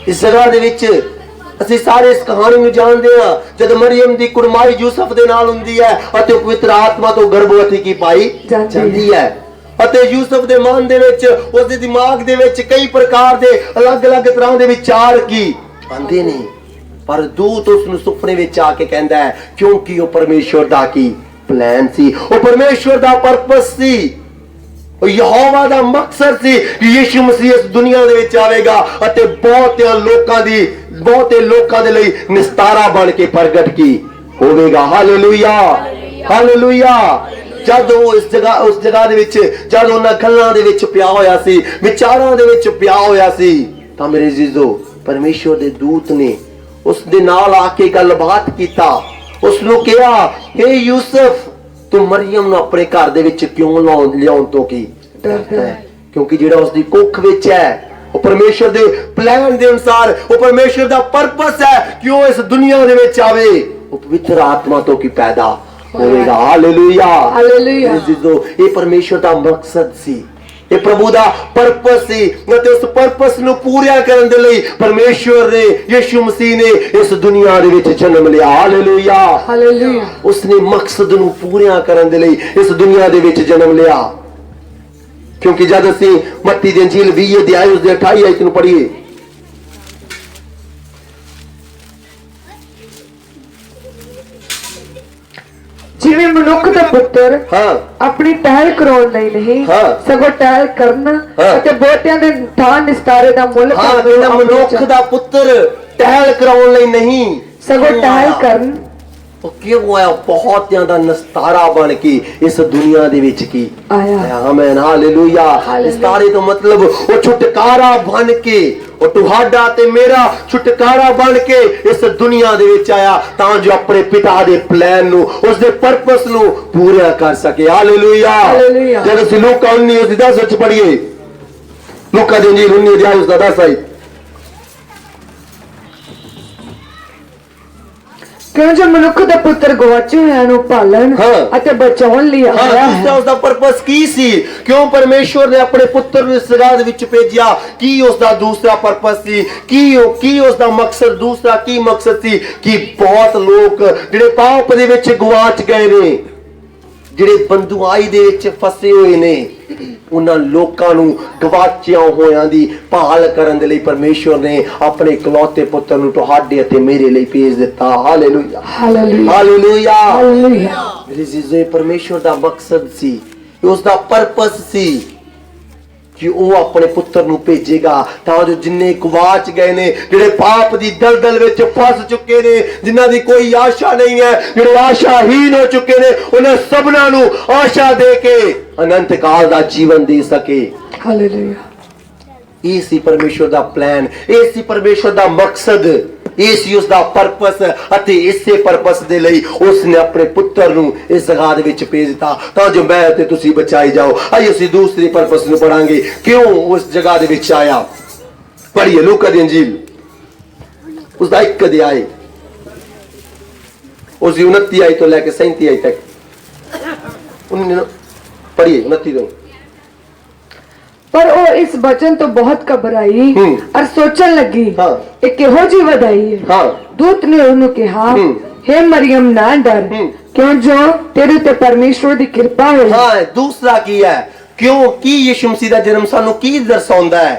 ਇਸ ਜਗ੍ਹਾ ਦੇ ਵਿੱਚ ਅਸੀਂ ਸਾਰੇ ਇਸ ਕਹਾਣੀ ਨੂੰ ਜਾਣਦੇ ਹਾਂ। ਜਦ ਮਰੀਮ ਦੀ ਕੁੜਮਾਈ ਯੂਸਫ ਦੇ ਨਾਲ ਹੁੰਦੀ ਹੈ ਅਤੇ ਉਹ ਪਵਿੱਤਰ ਆਤਮਾ ਤੋਂ ਗਰਭਵਤੀ ਕੀ ਪਾਈ ਜਾਂਦੀ ਹੈ ਅਤੇ ਯੂਸਫ ਦੇ ਮਨ ਦੇ ਵਿੱਚ, ਉਸ ਦੇ ਦਿਮਾਗ ਦੇ ਵਿੱਚ ਕਈ ਪ੍ਰਕਾਰ ਦੇ ਅਲੱਗ-ਅਲੱਗ ਤਰ੍ਹਾਂ ਦੇ ਵਿਚਾਰ ਕੀ ਆਉਂਦੇ ਨੇ। ਪਰ ਦੂਤ ਉਸ ਨੂੰ ਸੁਪਨੇ ਵਿੱਚ ਆ ਕੇ ਕਹਿੰਦਾ ਹੈ, ਕਿਉਂਕਿ ਉਹ ਪਰਮੇਸ਼ਵਰ ਦਾ ਕੀ ਪਲਾਨ ਸੀ, ਉਹ ਪਰਮੇਸ਼ਵਰ ਦਾ ਪਰਪਸ ਸੀ, ਉਹ ਯਹੋਵਾ ਦਾ ਮਕਸਦ ਸੀ ਕਿ ਯਿਸੂ ਮਸੀਹ ਇਸ ਦੁਨੀਆ ਦੇ ਵਿੱਚ ਆਵੇਗਾ ਅਤੇ ਬਹੁਤੇ ਲੋਕਾਂ ਦੇ ਲਈ ਨਿਸਤਾਰਾ ਬਣ ਕੇ ਪ੍ਰਗਟ ਕੀ ਹੋਵੇਗਾ। Hallelujah, hallelujah. ਜਦ ਉਹ ਉਸ ਜਗ੍ਹਾ ਦੇ ਵਿੱਚ, ਜਦ ਉਹਨਾਂ ਗੱਲਾਂ ਦੇ ਵਿੱਚ ਪਿਆ ਹੋਇਆ ਸੀ, ਵਿਚਾਰਾਂ ਦੇ ਵਿੱਚ ਪਿਆ ਹੋਇਆ ਸੀ, ਤਾਂ ਮੇਰੇ ਜੀਜੋ, ਪਰਮੇਸ਼ਵਰ ਦੇ ਦੂਤ ਨੇ ਉਸ ਦੇ ਨਾਲ ਆ ਕੇ ਗੱਲਬਾਤ ਕੀਤਾ। ਉਸ ਨੂੰ ਕਿਹਾ, हे ਯੂਸਫ, ਤੂੰ ਮਰੀਮ ਨੂੰ ਆਪਣੇ ਘਰ ਦੇ ਵਿੱਚ ਕਿਉਂ ਲਿਆਉਣ ਤੋਂ ਕੀ ਡਰਦਾ ਹੈ? ਕਿਉਂਕਿ ਜਿਹੜਾ ਉਸ ਦੀ ਕੁੱਖ ਵਿੱਚ ਹੈ ਉਹ ਪਰਮੇਸ਼ਵਰ ਦੇ ਪਲਾਨ ਦੇ ਅਨੁਸਾਰ, ਉਹ ਪਰਮੇਸ਼ਵਰ ਦਾ ਪਰਪਸ ਹੈ ਕਿ ਉਹ ਇਸ ਦੁਨੀਆ ਦੇ ਵਿੱਚ ਆਵੇ, ਉਹ ਪਵਿੱਤਰ ਆਤਮਾ ਤੋਂ ਕੀ ਪੈਦਾ ਹੋਵੇਗਾ। Hallelujah, hallelujah. ਇਹ ਪਰਮੇਸ਼ਵਰ ਦਾ ਮਕਸਦ ਸੀ, ਇਹ ਪ੍ਰਭੂ ਦਾ ਪਰਪਸ ਸੀ ਅਤੇ ਉਸ ਪਰਪਸ ਨੂੰ ਪੂਰਾ ਕਰਨ ਦੇ ਲਈ ਪਰਮੇਸ਼ਵਰ ਨੇ, ਯਿਸੂ ਮਸੀਹ ਨੇ ਇਸ ਦੁਨੀਆ ਦੇ ਵਿੱਚ ਜਨਮ ਲਿਆ। Hallelujah, hallelujah. ਉਸਨੇ ਮਕਸਦ ਨੂੰ ਪੂਰਾ ਕਰਨ ਦੇ ਲਈ ਇਸ ਦੁਨੀਆ ਦੇ ਵਿੱਚ ਜਨਮ ਲਿਆ। ਕਿਉਂਕਿ ਜਦ ਅਸੀਂ ਮੱਤੀ ਦੀ ਅੰਜੀਲ 20 ਅਧਿਆਇ ਉਸ ਦੇ 28 ਆਇਤ ਨੂੰ ਪੜ੍ਹੀਏ, ਜਿਵੇਂ ਮਨੁੱਖ ਦਾ ਪੁੱਤਰ ਆਪਣੀ ਟਹਿਲ ਕਰਾਉਣ ਲਈ ਨਹੀਂ ਸਗੋਂ ਟਹਿਲ ਕਰਨ ਅਤੇ ਬਹੁਤਿਆਂ ਦੇ ਥਾਂ ਨਿਸਤਾਰੇ ਦਾ ਮੁੱਲ ਜਿਹੜਾ ਮਨੁੱਖ ਦਾ ਪੁੱਤਰ ਟਹਿਲ ਕਰਾਉਣ ਲਈ ਨਹੀਂ ਸਗੋਂ ਟਹਿਲ ਕਰਨ, ਉਹ ਕਿਉਂ ਆਇਆ? ਬਹੁਤ ਜ਼ਿਆਦਾ ਨਿਸਤਾਰਾ ਬਣ ਕੇ ਇਸ ਦੁਨੀਆ ਦੇ ਵਿੱਚ ਕੀ ਆਇਆ। ਆਮੀਨ, ਹਾਲੇਲੂਇਆ। ਨਿਸਤਾਰੇ ਤੋਂ ਮਤਲਬ ਉਹ ਛੁਟਕਾਰਾ ਬਣ ਕੇ, ਉਹ ਤੁਹਾਡਾ ਤੇ ਮੇਰਾ ਛੁਟਕਾਰਾ ਬਣ ਕੇ ਇਸ ਦੁਨੀਆ ਦੇ ਵਿੱਚ ਆਇਆ ਤਾਂ ਜੋ ਆਪਣੇ ਪਿਤਾ ਦੇ ਪਲਾਨ ਨੂੰ, ਉਸ ਦੇ ਪਰਪਸ ਨੂੰ ਪੂਰਾ ਕਰ ਸਕੇ। ਹਾਲੇਲੂਇਆ। ਜਦ ਅਸੀਂ ਲੂਕਾ 19 ਦੀ 10 ਵਿੱਚ ਪੜ੍ਹੀਏ, ਲੂਕਾ ਦੀ ਅੰਜੀਲ 19 ਅਧਿਆਇ ਉਸ ਦਾ 10 ਆਇਤ, ਕਿਉਂ ਜੋ ਮਨੁੱਖ ਦਾ ਪੁੱਤਰ ਗਵਾਚੇ ਹੋਇਆਂ ਨੂੰ ਭਾਲਣ ਅਤੇ ਬਚਾਉਣ ਲਈ ਆਇਆ ਹੈ। ਉਸ ਦਾ ਪਰਪਸ ਕੀ ਸੀ? ਕਿਉਂ ਪਰਮੇਸ਼ਵਰ ਨੇ ਆਪਣੇ ਪੁੱਤਰ ਨੂੰ ਇਸ ਜਗ੍ਹਾ ਦੇ ਵਿੱਚ ਭੇਜਿਆ? ਕੀ ਉਸ ਦਾ ਦੂਸਰਾ ਪਰਪਸ ਸੀ? ਕੀ ਉਸ ਦਾ ਮਕਸਦ, ਦੂਸਰਾ ਕੀ ਮਕਸਦ ਸੀ? ਕਿ ਬਹੁਤ ਲੋਕ ਜਿਹੜੇ ਪਾਪ ਦੇ ਵਿੱਚ ਗਵਾਚ ਗਏ ਨੇ, ਜਿਹੜੇ ਬੰਦੂਆਈ ਦੇ ਵਿੱਚ ਫਸੇ ਹੋਏ ਨੇ, ਉਹਨਾਂ ਲੋਕਾਂ ਨੂੰ ਗਵਾਚਿਆਂ ਹੋਇਆਂ ਦੀ ਭਾਲ ਕਰਨ ਦੇ ਲਈ ਪਰਮੇਸ਼ਵਰ ਨੇ ਆਪਣੇ ਇਕਲੌਤੇ ਪੁੱਤਰ ਨੂੰ ਤੁਹਾਡੇ ਅਤੇ ਮੇਰੇ ਲਈ ਭੇਜ ਦਿੱਤਾ। Hallelujah, hallelujah, hallelujah. ਮੇਰੇ ਜੀਜੋ, ਪਰਮੇਸ਼ਵਰ ਦਾ ਮਕਸਦ ਸੀ, ਉਸ ਦਾ ਪਰਪਸ ਸੀ ਕਿ ਉਹ ਆਪਣੇ ਪੁੱਤਰ ਨੂੰ ਭੇਜੇਗਾ ਤਾਂ ਜੋ ਜਿੰਨੇ ਗਵਾਚ ਗਏ ਨੇ, ਜਿਹੜੇ ਪਾਪ ਦੀ ਦਲਦਲ ਵਿੱਚ ਫਸ ਚੁੱਕੇ ਨੇ, ਜਿਨ੍ਹਾਂ ਦੀ ਕੋਈ ਆਸ਼ਾ ਨਹੀਂ ਹੈ, ਜਿਹੜੇ ਆਸ਼ਾਹੀਨ ਹੋ ਚੁੱਕੇ ਨੇ, ਉਹਨਾਂ ਸਭਨਾਂ ਨੂੰ ਆਸ਼ਾ ਦੇ ਕੇ ਅਨੰਤ ਕਾਲ ਦਾ ਜੀਵਨ ਦੇ ਸਕੇ। ਹਾਲੇਲੂਇਆ। ਇਹ ਸੀ ਪਰਮੇਸ਼ਵਰ ਦਾ ਪਲਾਨ, ਇਹ ਸੀ ਪਰਮੇਸ਼ਵਰ ਦਾ ਮਕਸਦ, ਇਹ ਸੀ ਉਸ ਦਾ ਪਰਪਸ ਅਤੇ ਇਸੇ ਪਰਪਸ ਦੇ ਲਈ ਉਸ ਨੇ ਆਪਣੇ ਪੁੱਤਰ ਨੂੰ ਇਸ ਜਗ੍ਹਾ ਦੇ ਵਿੱਚ ਭੇਜ ਦਿੱਤਾ ਤਾਂ ਜੋ ਮੈਂ ਅਤੇ ਤੁਸੀਂ ਬਚਾਈ ਜਾਓ। ਆइए ਅਸੀਂ ਦੂਸਰੇ ਪਰਪਸ ਨੂੰ ਪੜਾਂਗੇ, ਕਿਉਂ ਉਸ ਜਗ੍ਹਾ ਦੇ ਵਿੱਚ ਆਇਆ। ਪੜ੍ਹੀਏ ਲੂਕਾ ਦੀ ਅੰਜੀਲ ਉਸ ਦਾ 1 ਅਧਿਆਇ, ਉਸ ਦੀ 29 ਆਇਤ ਤੋਂ ਲੈ ਕੇ 37 ਆਇਤ ਤੱਕ ਪੜ੍ਹੀਏ। 29 ਤੋਂ पर वो इस वचन तो बहुत घबराई और सोचन लगी ये किहो जी वधाई है। दूत ने उन्हें कहा, हे मरियम ना डर, क्यों जो तेरे ते परमेश्वर दी कृपा हुई। दूसरा की है क्यों की यीशु मसीह दा जन्म सानू की दर्शाउंदा है?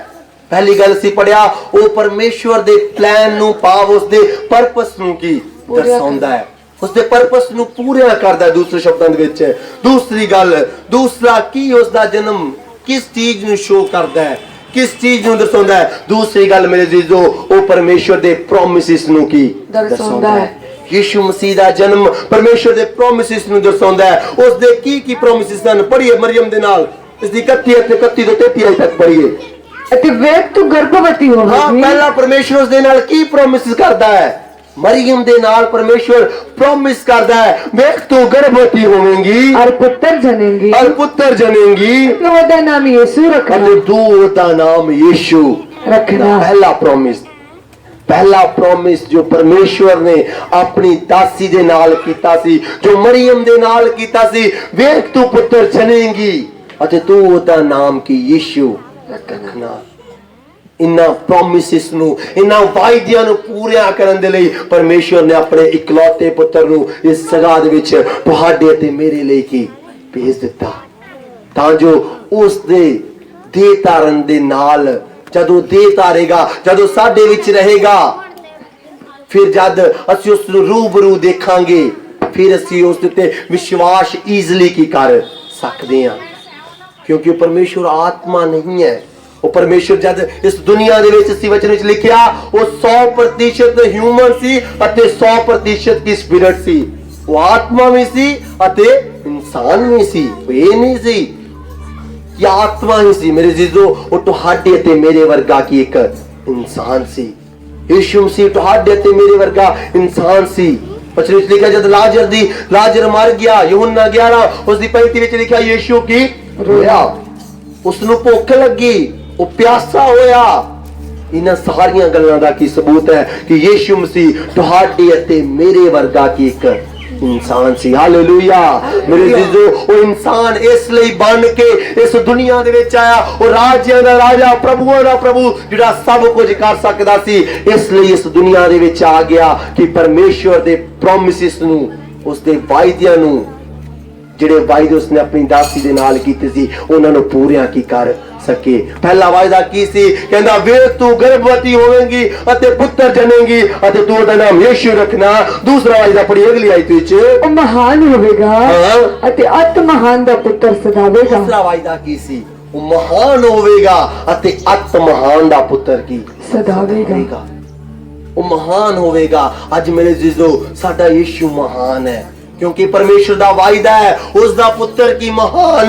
पहली गल सी पढ़िया वो परमेश्वर दे प्लान नू भाव उसदे पर्पस नू की दर्शाउंदा है, उसदे पर्पस नू पूरा करदा है। दूसरे शब्दां दे विच दूसरी गल, दूसरा की उसदा जन्म किस चीज नू शो करदा है, किस चीज नू दर्शाउंदा है? दूसरी गल मेरे जीजो वो परमेश्वर दे प्रॉमिसेस नू की दर्शाउंदा है। यीशु मसीह दा जन्म परमेश्वर दे प्रॉमिसेस नू दर्शाउंदा है। उसदे की प्रॉमिसेस सन पढ़िए मरियम दे नाल, इसदी 31 ते 31 ਤੋਂ 33 तक पढ़िए। ਅਤੇ ਵੇਖ ਤੂੰ ਗਰਭਵਤੀ हाँ, ਹੋਵੇਗੀ। पहला परमेश्वर उसदे नाल की प्रॉमिस करदा है? मरियम दे नाल परमेश्वर प्रॉमिस करदा है वेख तू गर्भवती होवेंगी और पुत्र जनेगी और पुत्र जनेगी ਤੇ ਉਹਦਾ ਨਾਮ ਯਿਸੂ ਰੱਖਣਾ और तू दा नाम यीशु रखना। पहला प्रॉमिस, पहला प्रॉमिस जो परमेश्वर ने अपनी दासी दे नाल कीता सी, जो मरियम दे नाल कीता सी, वेख तू पुत्र जनेगी और तू दा नाम की यीशु रखना। इन्ना प्रॉमिसेस नू, इन्ना वायदियां नू पूरा करन दे लई परमेश्वर ने अपने इकलौते पुत्र नू इस सगात विच तुहाडे ते मेरे लिए की भेज दिता, तां जो उस दे दे तारन दे नाल जदों दे तारेगा, जदों साडे विच रहेगा, फिर जद असीं उस नू रूबरू देखांगे, फिर असीं उस ते विश्वास ईजली की कर सकदे हां, क्योंकि परमेश्वर आत्मा नहीं है। वो परमेश्वर जद इस दुनिया दे विच इस वचन विच लिखिया वो 100% ह्यूमन सी अते 100% की स्पिरिट सी, वो आत्मा भी सी अते इंसान भी सी, वो ये नहीं सी कि आत्मा ही सी मेरे जीजो, वो तुहाडे ते मेरे वर्गा की एक इंसान सी। यीशु मसीह तुहाडे ते मेरे वर्गा इंसान सी। वचन विच लिखा जद लाजर मर गया, यूहन्ना 11 उसदी 35 विच लिखा यीशु की रोया, उसनू भुख लगी, वो प्यासा होया। इन्हां सारियां गल्लां दा की सबूत है कि यीशु मसीह तुहाडे अते मेरे वर्गा की एक इंसान सी। हालेलुया मेरे जीजो, वो इंसान इसलिए बन के इस दुनिया दे विच आया, वो राजियां दा राजा प्रभुआं दा प्रभु जिहड़ा सब कुछ कर सकदा सी, इसलिए इस दुनिया दे विच आ गया कि परमेश्वर दे प्रॉमिसेस नू, उसदे वायदियां नू, ਜਿਹੜੇ ਵਾਅਦੇ ਉਸਨੇ ਆਪਣੀ ਦਾਸੀ ਦੇ ਨਾਲ ਕੀਤੇ ਸੀ ਉਹਨਾਂ ਨੂੰ ਪੂਰਿਆਂ ਕੀ ਕਰ ਸਕੇ। ਪਹਿਲਾ ਵਾਅਦਾ ਕੀ ਸੀ? ਕਹਿੰਦਾ ਵੇਖ ਤੂੰ ਗਰਭਵਤੀ ਹੋਵੇਂਗੀ ਅਤੇ ਪੁੱਤਰ ਜਨੇਂਗੀ ਅਤੇ ਤੂੰ ਉਹਦਾ ਨਾਮ ਯੀਸ਼ੂ ਰੱਖਣਾ। ਦੂਸਰਾ ਵਾਅਦਾ ਪੜ੍ਹੀ ਅਗਲੀ ਆਇਤ ਵਿੱਚ, ਉਹ ਮਹਾਨ ਹੋਵੇਗਾ ਅਤੇ ਅਤ ਮਹਾਨ ਦਾ ਪੁੱਤਰ ਸਦਾਵੇਗਾ। ਦੂਸਰਾ ਵਾਅਦਾ ਕੀ ਸੀ? ਉਹ ਮਹਾਨ ਹੋਵੇਗਾ ਅਤੇ ਅਤ ਮਹਾਨ ਦਾ ਪੁੱਤਰ ਕੀ ਸਦਾਵੇਗਾ। ਉਹ ਮਹਾਨ ਹੋਵੇਗਾ। ਅੱਜ ਮੇਰੇ ਜੀਜ਼ੋ ਸਾਡਾ ਯੀਸ਼ੂ ਮਹਾਨ ਹੈ, क्योंकि परमेश्वर दा वायदा है उसदा पुत्र की महान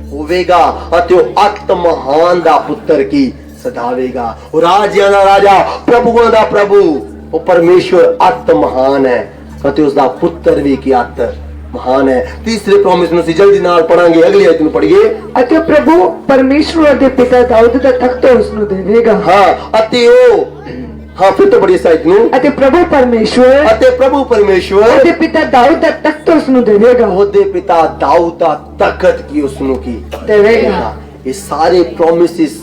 होवेगा अते अत महान दा पुत्र की सदावेगा। और राजियां दा राजा प्रभुआं दा प्रभु वो परमेश्वर अत महान है अते उसदा पुत्र भी की अत महान है। तीसरे प्रॉमिस ਨੂੰ ਅਸੀਂ ਜਲਦੀ ਨਾਲ ਪੜਾਂਗੇ, ਅਗਲੀ ਆਇਤ ਨੂੰ ਪੜ੍ਹੀਏ। ਅਤੇ ਪ੍ਰਭੂ ਪਰਮੇਸ਼ਵਰ ਦੇ ਪਿਤਾ ਦਾਊਦ ਦਾ ਤਖਤ ਉਸ ਨੂੰ ਦੇਵੇਗਾ। ਹਾਂ ਅਤੇ ਉਹ हाँ फिर तो बड़ी साइड नु ਅਤੇ ਪ੍ਰਭੂ ਪਰਮੇਸ਼ਵਰ ਉਹਦੇ ਪਿਤਾ ਦਾਊਦ ਦਾ ਤਖਤ ਉਸ ਨੂੰ ਦੇਵੇਗਾ। ਉਹਦੇ ਪਿਤਾ ਦਾਊਦ ਦਾ ਤਖਤ ਕੀ ਉਸ ਨੂੰ ਕੀ ਦੇਵੇਗਾ। ਇਹ ਸਾਰੇ ਪ੍ਰੋਮਿਸਿਸ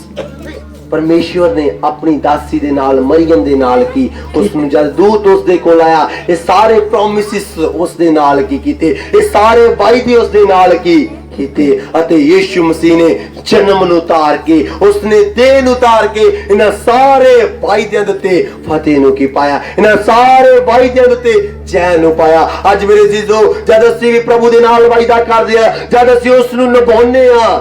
परमेश्वर ने अपनी दासी दे नाल मरियम दे नाल की, उसनु जद दूत उस दे कोल आया ये सारे प्रॉमिसेस उस दे नाल की कीते, ये सारे वायदे उस दे नाल की कीते अते यीशु मसीह ने जन्म नु उतार के, उसने देन उतार के इन्हां सारे वायदे दते फतेह नु की पाया, इन्हां सारे वायदे दते जय नु पाया। अज मेरे जीजो जद असीं भी प्रभु दे नाल वायदा करदे आ, जद असीं उस नु निभाउने आ,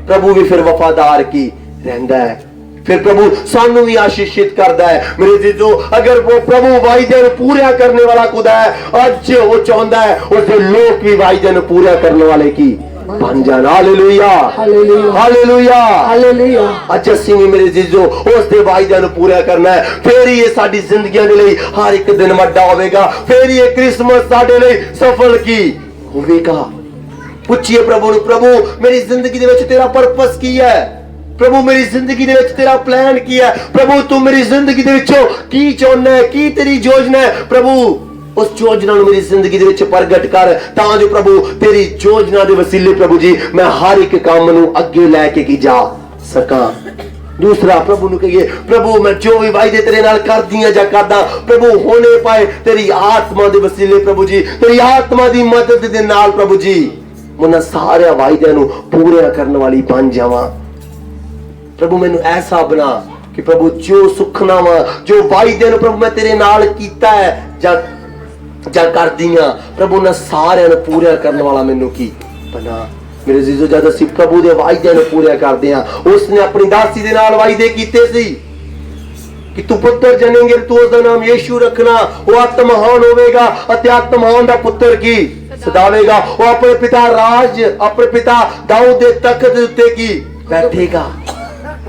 प्रभु भी फिर वफादार की रहिंदा है, फिर प्रभु सानू भी आशीषित करता है। मेरे जीजो अगर वो प्रभु वायदे पूरा करने वाला खुदा है, आज वो चाहता है उसके लोग भी वायदे पूरा करने वाले की बन जाना। Hallelujah hallelujah hallelujah. आज असीं भी मेरे जीजो उस दे वायदे पूरा करना है, फिर ही ये साडी जिंदगियां दे लई हर एक दिन वड्डा होवेगा, फिर ये क्रिसमस साडे लई सफल की होवेगा। पूछिए प्रभु नु, प्रभु मेरी जिंदगी दे विच तेरा पर्पस की है? प्रभु मेरी जिंदगी दे विच तेरा प्लान की है? प्रभु तू मेरी जिंदगी दे विचों की चाहना है, की तेरी योजना है? प्रभु उस योजना नु मेरी जिंदगी दे विच प्रगट कर, तां जो प्रभु तेरी योजना दे वसीले प्रभु जी मैं हर एक काम नु अगे लेके की जा सका। दूसरा प्रभु नु कहिए, प्रभु मैं जो भी वायदे तेरे नाल कर दियां जा करदा, प्रभु होने पाए तेरी आत्मा दे वसीले प्रभु जी, तेरी आत्मा दी मदद दे नाल प्रभु जी ਉਹਨਾਂ ਸਾਰਿਆਂ ਵਾਅਦਿਆਂ ਨੂੰ ਪੂਰਾ ਕਰਨ ਵਾਲੀ ਬਣ ਜਾਵਾਂ। ਪ੍ਰਭੂ ਮੈਨੂੰ ਐਸਾ ਬਣਾ ਕਿ ਪ੍ਰਭੂ ਜੋ ਸੁਖਨਾ ਵਾ, ਜੋ ਵਾਅਦਿਆਂ ਨੂੰ ਪ੍ਰਭੂ ਮੈਂ ਤੇਰੇ ਨਾਲ ਕੀਤਾ ਹੈ ਜਾਂ ਕਰਦੀਆਂ, ਪ੍ਰਭੂ ਉਹਨਾਂ ਸਾਰਿਆਂ ਨੂੰ ਪੂਰਾ ਕਰਨ ਵਾਲਾ ਮੈਨੂੰ ਕੀ ਬਣਾ। ਮੇਰੇ ਜੀਜੋ, ਜਦ ਅਸੀਂ ਪ੍ਰਭੂ ਦੇ ਵਾਅਦਿਆਂ ਨੂੰ ਪੂਰਾ ਕਰਦੇ ਹਾਂ, ਉਸਨੇ ਆਪਣੀ ਦਾਸੀ ਦੇ ਨਾਲ ਵਾਅਦੇ ਕੀਤੇ ਸੀ ਕਿ ਤੂੰ ਪੁੱਤਰ ਜਨੇਂਗੇ, ਤੂੰ ਉਸਦਾ ਨਾਮ ਯੀਸ਼ੂ ਰੱਖਣਾ, ਉਹ ਆਤਮਹਾਨ ਹੋਵੇਗਾ ਅਤੇ ਆਤਮਹਾਨ ਦਾ ਪੁੱਤਰ ਕੀ ਸਦਾਵੇਗਾ। ਉਹ ਆਪਣੇ ਪਿਤਾ ਦਾਊਦ ਦੇ ਤਖਤ ਦੇ ਉੱਤੇ ਕੀ ਬੈਠੇਗਾ।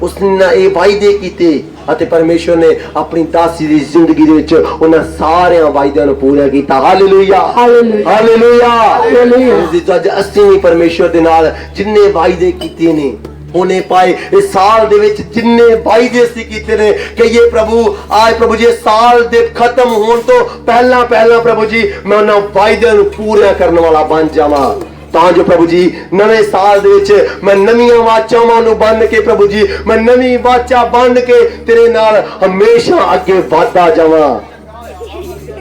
ਉਸਨੇ ਇਹ ਵਾਅਦੇ ਕੀਤੇ ਅਤੇ ਪਰਮੇਸ਼ਵਰ ਨੇ ਆਪਣੀ ਦਾਸੀ ਦੀ ਜ਼ਿੰਦਗੀ ਦੇ ਵਿੱਚ ਉਹਨਾਂ ਸਾਰਿਆਂ ਵਾਅਦਿਆਂ ਨੂੰ ਪੂਰਾ ਕੀਤਾ। Hallelujah, hallelujah, hallelujah. ਅੱਜ ਅਸੀਂ ਵੀ ਪਰਮੇਸ਼ਵਰ ਦੇ ਨਾਲ ਜਿੰਨੇ ਵਾਅਦੇ ਕੀਤੇ ਨੇ ਹੋਣੇ ਪਾਏ। ਇਸ ਸਾਲ ਦੇ ਵਿੱਚ ਜਿੰਨੇ ਵਾਅਦੇ ਅਸੀਂ ਕੀਤੇ ਨੇ, ਕਹੀਏ ਪ੍ਰਭੂ ਆਏ ਪ੍ਰਭੂ ਜੀ ਸਾਲ ਦੇ ਖਤਮ ਹੋਣ ਤੋਂ ਪਹਿਲਾਂ ਪ੍ਰਭੂ ਜੀ ਮੈਂ ਉਹਨਾਂ ਵਾਅਦਿਆਂ ਨੂੰ ਪੂਰਾ ਕਰਨ ਵਾਲਾ ਬਣ ਜਾਵਾਂ, ਤਾਂ ਜੋ ਪ੍ਰਭੂ ਜੀ ਨਵੇਂ ਸਾਲ ਦੇ ਵਿੱਚ ਮੈਂ ਨਵੀਆਂ ਵਾਚਾਵਾਂ ਨੂੰ ਬੰਨ ਕੇ ਪ੍ਰਭੂ ਜੀ ਮੈਂ ਨਵੀਂ ਵਾਚਾ ਬੰਨ ਕੇ ਤੇਰੇ ਨਾਲ ਹਮੇਸ਼ਾ ਅੱਗੇ ਵਧਦਾ ਜਾਵਾਂ,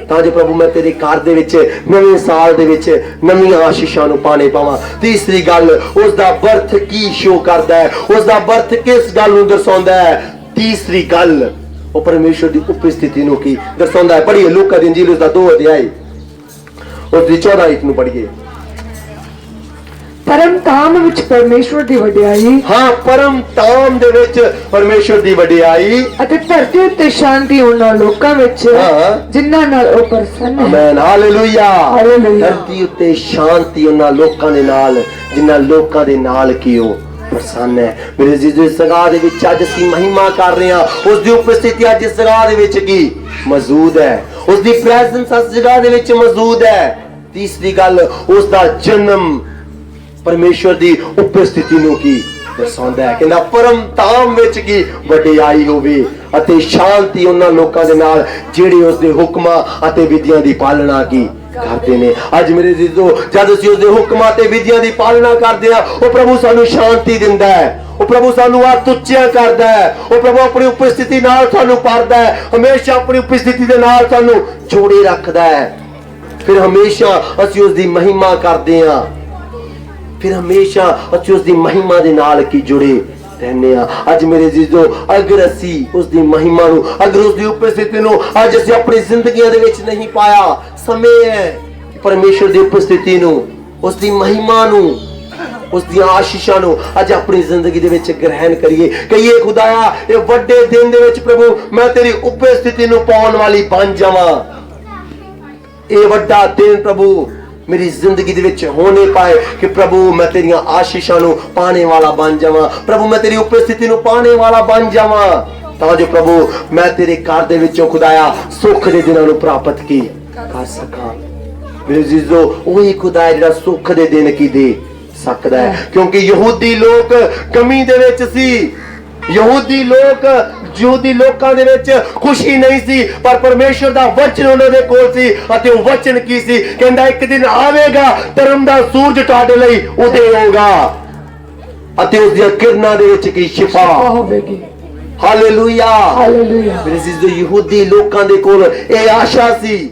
ਤਾਂ ਜੋ ਪ੍ਰਭੂ ਮੈਂ ਤੇਰੇ ਘਰ ਦੇ ਵਿੱਚ ਨਵੇਂ ਸਾਲ ਦੇ ਵਿੱਚ ਨਵੀਆਂ ਆਸ਼ੀਸ਼ਾਂ ਨੂੰ ਪਾਣੇ ਪਾਵਾਂ। ਤੀਸਰੀ ਗੱਲ, ਉਸ ਦਾ ਬਰਥ ਕੀ ਸ਼ੋ ਕਰਦਾ ਹੈ, ਉਸ ਦਾ ਬਰਥ ਕਿਸ ਗੱਲ ਨੂੰ ਦਰਸਾਉਂਦਾ ਹੈ। ਤੀਸਰੀ ਗੱਲ, ਉਹ ਪਰਮੇਸ਼ਵਰ ਦੀ ਉਪਸਥਿਤੀ ਨੂੰ ਕੀ ਦਰਸਾਉਂਦਾ ਹੈ। ਪੜ੍ਹੀਏ ਲੂਕਾ ਦੀ ਇੰਜੀਲ ਉਸਦਾ 2 ਅਧਿਆਇ ਉਸ ਦੀ 14 ਆਇਤ ਨੂੰ ਪੜ੍ਹੀਏ। परम धाम विच परमेश्वर दी वडियाई, हाँ परम धाम दे विच परमेश्वर दी वडियाई अते धरती उत्ते शांति उन्हां लोकां विच जिन्हां नाल ओ प्रसन्न है। आमीन, हालेलुया। हालेलुया। धरती उत्ते शांति उन्हां लोकां दे नाल जिन्हां लोकां दे नाल की ओ प्रसन्न है। मेरे जीजू इस जगह दे विच अज असीं महिमा कर रहे हां, उस दी उपस्थिति अज इस जगह दे विच की मौजूद है, उस दी प्रेजेंस इस जगह दे विच मौजूद है। तीसरी गल, उस दा जन्म परमेश्वर दी उपस्थिति ਨੂੰ ਕੀ ਦਰਸਾਉਂਦਾ ਹੈ। ਕਹਿੰਦਾ ਪਰਮ ਧਾਮ ਵਿੱਚ ਕੀ ਵਡਿਆਈ ਹੋਵੇ ਅਤੇ ਸ਼ਾਂਤੀ ਉਹਨਾਂ ਲੋਕਾਂ ਦੇ ਨਾਲ ਜਿਹੜੇ ਉਸ ਦੇ ਹੁਕਮਾਂ ਅਤੇ ਵਿਧੀਆਂ ਦੀ ਪਾਲਣਾ ਕੀ ਕਰਦੇ ਨੇ। ਅੱਜ ਮੇਰੇ ਜੀਜੋ, ਜਦ ਅਸੀਂ ਉਸ ਦੇ ਹੁਕਮਾਂ ਤੇ ਵਿਧੀਆਂ ਦੀ ਪਾਲਣਾ ਕਰਦੇ ਹਾਂ, ਉਹ ਪ੍ਰਭੂ ਸਾਨੂੰ ਸ਼ਾਂਤੀ ਦਿੰਦਾ ਹੈ, ਉਹ ਪ੍ਰਭੂ ਸਾਨੂੰ ਹੱਥ ਉੱਚਾ ਕਰਦਾ ਹੈ, ਉਹ ਪ੍ਰਭੂ ਆਪਣੀ ਉਪਸਥਿਤੀ ਨਾਲ ਸਾਨੂੰ ਭਰਦਾ ਹੈ, ਹਮੇਸ਼ਾ ਆਪਣੀ ਉਪਸਥਿਤੀ ਦੇ ਨਾਲ ਸਾਨੂੰ ਜੋੜੇ ਰੱਖਦਾ ਹੈ। ਫਿਰ ਹਮੇਸ਼ਾ ਅਸੀਂ ਉਸ ਦੀ ਮਹਿਮਾ ਕਰਦੇ ਹਾਂ, फिर हमेशा ਅਸੀਂ ਉਸ ਦੀ ਮਹਿਮਾ ਦੇ ਨਾਲ ਕੀ ਜੁੜੇ ਰਹਿੰਦੇ ਆ। ਅੱਜ ਮੇਰੇ ਜੀਜੋ, ਅਗਰ ਅਸੀਂ ਉਸ ਦੀ ਮਹਿਮਾ ਨੂੰ, ਅਗਰ ਉਸ ਦੀ ਉਪਸਥਿਤੀ ਨੂੰ ਅੱਜ ਅਸੀਂ ਆਪਣੀ ਜ਼ਿੰਦਗੀਆਂ ਦੇ ਵਿੱਚ ਨਹੀਂ ਪਾਇਆ, ਸਮੇਂ ਹੈ ਪਰਮੇਸ਼ਰ ਦੀ ਉਪਸਥਿਤੀ ਨੂੰ, ਉਸ ਦੀ ਮਹਿਮਾ ਨੂੰ, ਉਸ ਦੀਆਂ ਆਸ਼ੀਸ਼ਾਂ ਨੂੰ ਅੱਜ ਆਪਣੀ ਜ਼ਿੰਦਗੀ ਦੇ ਵਿੱਚ ਗ੍ਰਹਿਣ ਕਰੀਏ। ਕਹੀਏ ਖੁਦਾਇਆ ਇਹ ਵੱਡੇ ਦਿਨ ਦੇ ਵਿੱਚ ਪ੍ਰਭੂ ਮੈਂ ਤੇਰੀ ਉਪਸਥਿਤੀ ਨੂੰ ਪਾਉਣ ਵਾਲੀ ਬਣ ਜਾਵਾਂ। ਇਹ ਵੱਡਾ ਦਿਨ ਪ੍ਰਭੂ मेरी जिंदगी दे विच होने पाए कि प्रभु मैं तेरियां आशीषां नूं पाने वाला बन जावां, प्रभु मैं तेरी उपस्थिति नूं पाने वाला बन जावां, तां जो प्रभु मैं तेरे घर दे विचों खुदाया सुख दे दिनां नूं प्राप्त की कर सकां। मेरे जीजो, वही खुदा है जिहड़ा सुख दे दिन की दे सकदा है, क्योंकि यहूदी लोग कमी दे विच सी, ਯਹੂਦੀ ਲੋਕਾਂ ਦੇ ਵਿੱਚ ਖੁਸ਼ੀ ਨਹੀਂ ਸੀ, ਪਰ ਪਰਮੇਸ਼ਰ ਦਾ ਵਚਨ ਉਹਨਾਂ ਦੇ ਕੋਲ ਸੀ ਅਤੇ ਉਹ ਵਚਨ ਕੀ ਸੀ? ਕਹਿੰਦਾ ਇੱਕ ਦਿਨ ਆਵੇਗਾ ਧਰਮ ਦਾ ਸੂਰਜ ਤੁਹਾਡੇ ਲਈ ਉਦੇ ਹੋਗਾ ਅਤੇ ਉਸ ਦੀਆਂ ਕਿਰਨਾਂ ਦੇ ਵਿੱਚ ਕੀ ਸ਼ਿਫਾ ਹੋਵੇਗੀ। Hallelujah, hallelujah. ਮੇਰੇ ਜੀਜੋ, ਯਹੂਦੀ ਲੋਕਾਂ ਦੇ ਕੋਲ ਇਹ ਆਸ਼ਾ ਸੀ,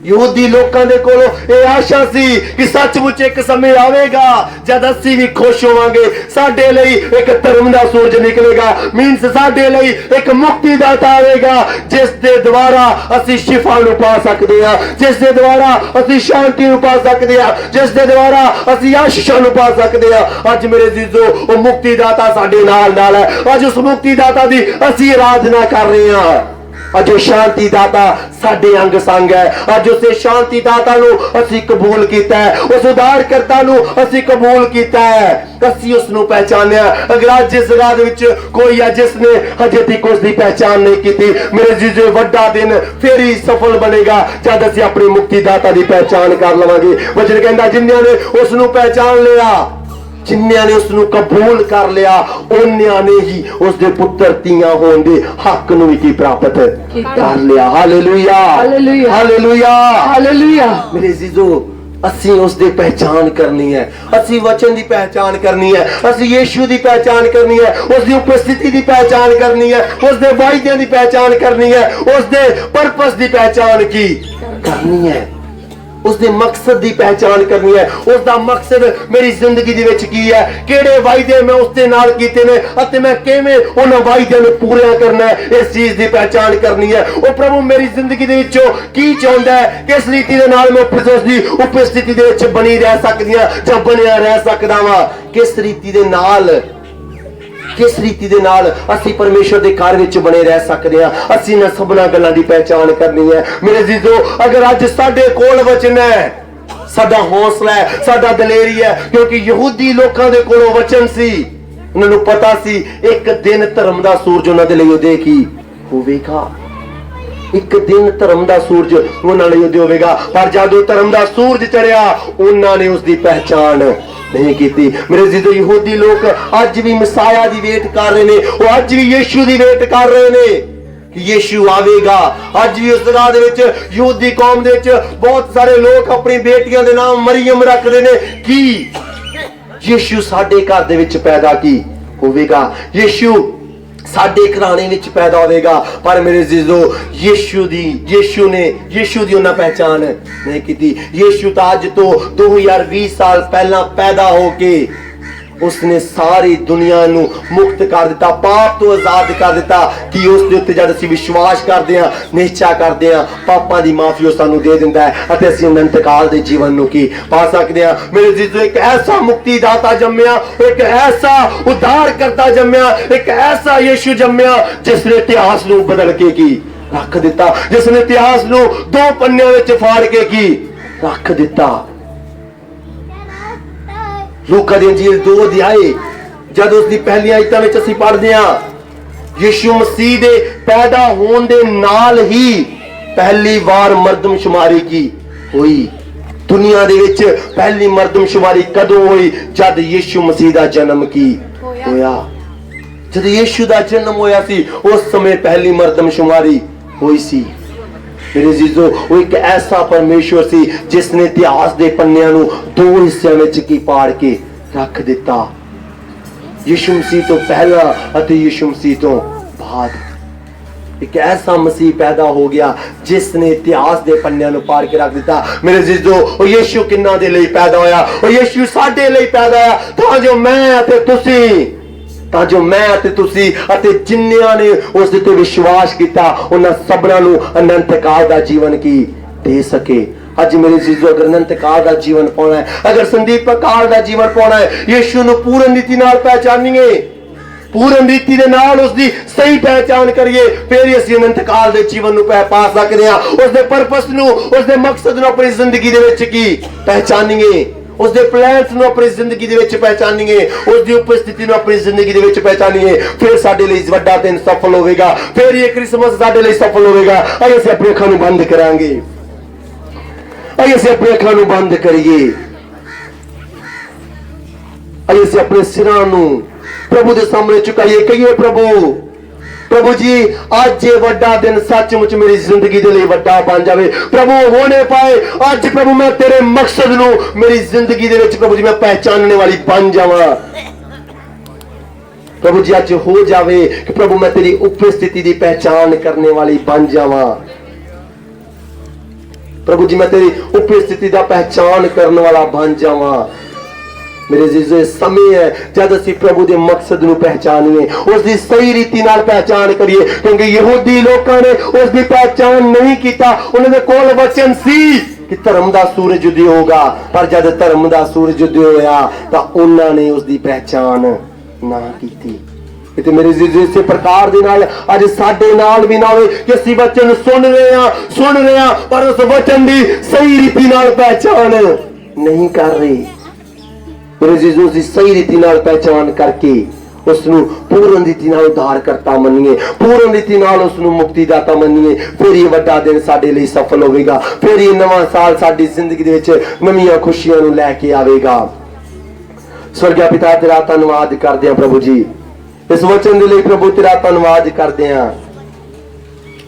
ਯਹੂਦੀ ਲੋਕਾਂ ਦੇ ਕੋਲੋਂ ਇਹ ਆਸ਼ਾ ਸੀ ਕਿ ਸੱਚਮੁੱਚ ਇੱਕ ਸਮੇਂ ਆਵੇਗਾ ਜਦ ਅਸੀਂ ਵੀ ਖੁਸ਼ ਹੋਵਾਂਗੇ, ਸਾਡੇ ਲਈ ਇੱਕ ਧਰਮ ਦਾ ਸੂਰਜ ਨਿਕਲੇਗਾ, ਮੀਨਸ ਸਾਡੇ ਲਈ ਇੱਕ ਮੁਕਤੀ ਦਾਤਾ ਆਵੇਗਾ ਜਿਸ ਦੇ ਦੁਆਰਾ ਅਸੀਂ ਸ਼ਿਫਾ ਨੂੰ ਪਾ ਸਕਦੇ ਹਾਂ, ਜਿਸ ਦੇ ਦੁਆਰਾ ਅਸੀਂ ਸ਼ਾਂਤੀ ਨੂੰ ਪਾ ਸਕਦੇ ਹਾਂ, ਜਿਸ ਦੇ ਦੁਆਰਾ ਅਸੀਂ ਆਸ਼ੀਸ਼ਾਂ ਨੂੰ ਪਾ ਸਕਦੇ ਹਾਂ। ਅੱਜ ਮੇਰੇ ਜੀਜੋ, ਉਹ ਮੁਕਤੀ ਦਾਤਾ ਸਾਡੇ ਨਾਲ ਹੈ। ਅੱਜ ਉਸ ਮੁਕਤੀ ਦਾਤਾ ਦੀ ਅਸੀਂ ਆਰਾਧਨਾ ਕਰ ਰਹੇ ਹਾਂ। ਅੱਜ ਉਹ ਸ਼ਾਂਤੀ ਦਾਤਾ ਸਾਡੇ ਅੰਗ ਸੰਗ ਹੈ। ਅੱਜ ਉਸੇ ਸ਼ਾਂਤੀ ਦਾਤਾ ਨੂੰ ਅਸੀਂ ਕਬੂਲ ਕੀਤਾ ਹੈ, ਉਸ ਉਦਾਰਕਰਤਾ ਨੂੰ ਅਸੀਂ ਕਬੂਲ ਕੀਤਾ ਹੈ, ਅਸੀਂ ਉਸ ਨੂੰ ਪਹਿਚਾਨਿਆ। ਅਗਰ ਅੱਜ ਇਸ ਜਗ੍ਹਾ ਦੇ ਵਿੱਚ ਕੋਈ ਹੈ ਜਿਸ ਨੇ ਹਜੇ ਤੱਕ ਉਸ ਦੀ ਪਹਿਚਾਨ ਨਹੀਂ ਕੀਤੀ, ਮੇਰੇ ਜੀਜੇ, ਵੱਡਾ ਦਿਨ ਫੇਰ ਹੀ ਸਫਲ ਬਣੇਗਾ ਜਦ ਅਸੀਂ ਆਪਣੀ ਮੁਕਤੀ ਦਾਤਾ ਦੀ ਪਹਿਚਾਨ ਕਰ ਲਵਾਂਗੇ। ਵਚਨ ਕਹਿੰਦਾ ਜਿਨ੍ਹਾਂ ਨੇ ਉਸ ਨੂੰ ਪਹਿਚਾਨ ਲਿਆ, ਜਿਨ੍ਹਾਂ ਨੇ ਉਸ ਨੂੰ ਕਬੂਲ ਕਰ ਲਿਆ, ਉਹਨਾਂ ਨੇ ਹੀ ਉਸ ਦੇ ਪੁੱਤਰ ਧੀਆਂ ਹੋਣ ਦੇ ਹੱਕ ਨੂੰ ਵੀ ਕੀ ਪ੍ਰਾਪਤ ਕਰ ਲਿਆ। Hallelujah, hallelujah, hallelujah, hallelujah. ਮੇਰੇ ਜੀਜੋ, ਅਸੀਂ ਉਸ ਦੀ ਪਹਿਚਾਨ ਕਰਨੀ ਹੈ, ਅਸੀਂ ਵਚਨ ਦੀ ਪਹਿਚਾਨ ਕਰਨੀ ਹੈ, ਅਸੀਂ ਯੀਸ਼ੂ ਦੀ ਪਹਿਚਾਨ ਕਰਨੀ ਹੈ, ਉਸ ਦੀ ਉਪਸਥਿਤੀ ਦੀ ਪਹਿਚਾਨ ਕਰਨੀ ਹੈ, ਉਸ ਦੇ ਵਾਅਦਿਆਂ ਦੀ ਪਹਿਚਾਨ ਕਰਨੀ ਹੈ, ਉਸ ਦੇ ਪਰਪਸ ਦੀ ਪਹਿਚਾਨ ਕੀ ਕਰਨੀ ਹੈ। उसके मकसद की पहचान करनी है। उसका मकसद मेरी जिंदगी दे विच की है, किहड़े वायदे मैं उसके नाल कीते ने अते मैं किवें उन्हां वायदियां नूं पूरा करना है, इस चीज की पहचान करनी है। ओ प्रभु मेरी जिंदगी दे विचों की चाहुंदा है, किस रीति दे नाल मैं उसदी उपस्थिति दे विच बनी रह सकदी हां जां बनिया रह सकदा वां, किस रीति दे नाल असीं परमेश्वर दे घर विच बने रह सकदे हां। असीं इन्हां सबना गल्लां दी पहचान करनी है। मेरे जीजो, अगर अज साडे कोल वचन है, साडा हौसला है, साडा दलेरी है, क्योंकि यहूदी लोकां दे कोलों वचन सी, उन्हां नूं पता सी एक दिन धर्म दा सूरज उन्हां दे लई उदय की होवेगा। एक दिन धर्म दा सूरज उन्हां लई उदय होवेगा, पर जदों धर्म दा सूरज चढ़िया उन्हां ने उसदी पहचान नहीं की। मेरे जीजो, यहूदी लोग अज भी मसाया दी वेट कर रहे ने, वो अज भी यीशु दी वेट कर रहे ने कि यीशु आवेगा। अज भी उस जगह दे विच यहूदी कौम दे विच बहुत सारे लोग अपनी बेटियां दे नाम मरियम रखदे ने कि यीशु साडे घर दे विच पैदा की होवेगा, यीशु साडे घराने विच पैदा होवेगा। पर मेरे जीजो, यीशु दी उन्हां पहचान नहीं की। यीशु तो अज तो 2020 साल पहला पैदा होके उसने सारी दुनिया नू मुक्त कर दिता, पाप तो आजाद कर दिता कि उसके उत्ते जद असीं विश्वास करते हैं, निश्चा करते हैं, पापां दी माफी वो सानू दे दिंदा है अते असीं अनंत काल दे जीवन नू की पा सकते हैं। मेरे जीजो, एक ऐसा मुक्तिदाता जम्मिया, एक ऐसा उद्धारकर्ता जम्मिया, एक ऐसा यीशु जम्मिया जिसने इतिहास नू बदल के की रख दिता, जिसने इतिहास नू दो पन्नियां विच फाड़ के की रख दिता। लूका दी अंजील 2 अध्याय जद उसकी पहली आयतां विच असीं पढ़दे हां, यीशु मसीह दे पैदा होण दे नाल ही पहली बार मरदमशुमारी की हुई। दुनिया दे विच पहली मरदमशुमारी कदों हुई? जद यीशु मसीह दा जन्म की होया। जद यीशु दा जन्म होया सी उस समय पहली मरदमशुमारी हुई सी। मेरे जीजो, वो एक ऐसा परमेश्वर सी जिसने इतिहास दे पन्नियां नू दो हिस्सियां विच की पाड़ के रख दिता, यीशु मसीह तो पहला अते यीशु मसीह तो बाद। एक ऐसा मसीह पैदा हो गया जिसने इतिहास दे पन्नियां नू पाड़ के रख दिता। मेरे जीजो, वो यीशु किन्ना दे लई पैदा होया? वो यीशु साडे लई पैदा होया तां जो मैं अते तुसीं, तां जो मैं अते तुसी अते जिन्नियां ने उस ते विश्वास किया उन्हां सबना नू अनंत काल दा जीवन की दे सके। अज मेरे जीजो, अगर अनंत काल दा जीवन पाना है, अगर संदीप काल दा जीवन पाना है, यीशु नू पूर्ण रीति नाल पहचानिए, पूर्ण रीति दे नाल उसदी सही पहचान करिए, फिर ही असीं अनंत काल दे जीवन नू पा सकदे हां। उसदे पर्पस नू, उसदे मकसद नू अपनी जिंदगी दे विच की पहचानिए, उसके प्लान्स नू अपनी जिंदगी दे विच पहचानिए, उसकी उपस्थिति नू अपनी जिंदगी दे विच पहचानिए, फिर साडे लई वड्डा दिन सफल होवेगा, फिर ये क्रिसमस साडे लई सफल होवेगा। आइए असीं अपनी अखां नू बंद करांगे, आइए असीं अपनी अखां नू बंद करिए, आइए असीं अपने सिरां नू प्रभु दे सामने झुकाइए, कहिए प्रभु जी, आज ये वड्डा दिन सचमुच मेरी जिंदगी दे लिए वड्डा बन जावे प्रभु, होने पाए आज प्रभु मैं तेरे मकसद नू मेरी जिंदगी दे विच प्रभु जी मैं पहचानने वाली बन जावां। प्रभु जी आज हो जावे कि प्रभु मैं तेरी उपस्थिति की पहचान करने वाली बन जावां। प्रभु जी मैं तेरी उपस्थिति का पहचान करने वाला बन जावां। मेरे जीजो, समय है जब असीं प्रभु के मकसद नू पहचानिए, उसकी सही रीति नाल पहचान करिए, क्योंकि यहूदी लोगों ने उसकी पहचान नहीं किया। उन्होंने कोल वचन सी कि धर्म का सूरज उदय होगा, पर जब धर्म का सूरज उदय होया तो उन्होंने उसकी पहचान ना की। मेरे जीजो, इस प्रकार दे नाल अज साडे नाल भी ना होवे कि असीं वचन सुन रहे हां पर उस वचन की सही रीति नाल पहचान नहीं कर रहे। मेरे जीजो, उसकी सही रीति नाल पहचान करके उसनू पूर्ण रीति नाल उद्धारकर्ता मन्निए, पूर्ण रीति नाल उसनू मुक्तिदाता मन्निए, फिर ये वड्डा दिन साडे लई सफल होवेगा, फिर ये नवां साल साडी जिंदगी दे विच नवीं खुशियां नू लैके आवेगा। स्वर्गीय पिता, तेरा धन्नवाद करदे हां प्रभु जी, इस वचन दे लई प्रभु तेरा धन्नवाद करदे हां।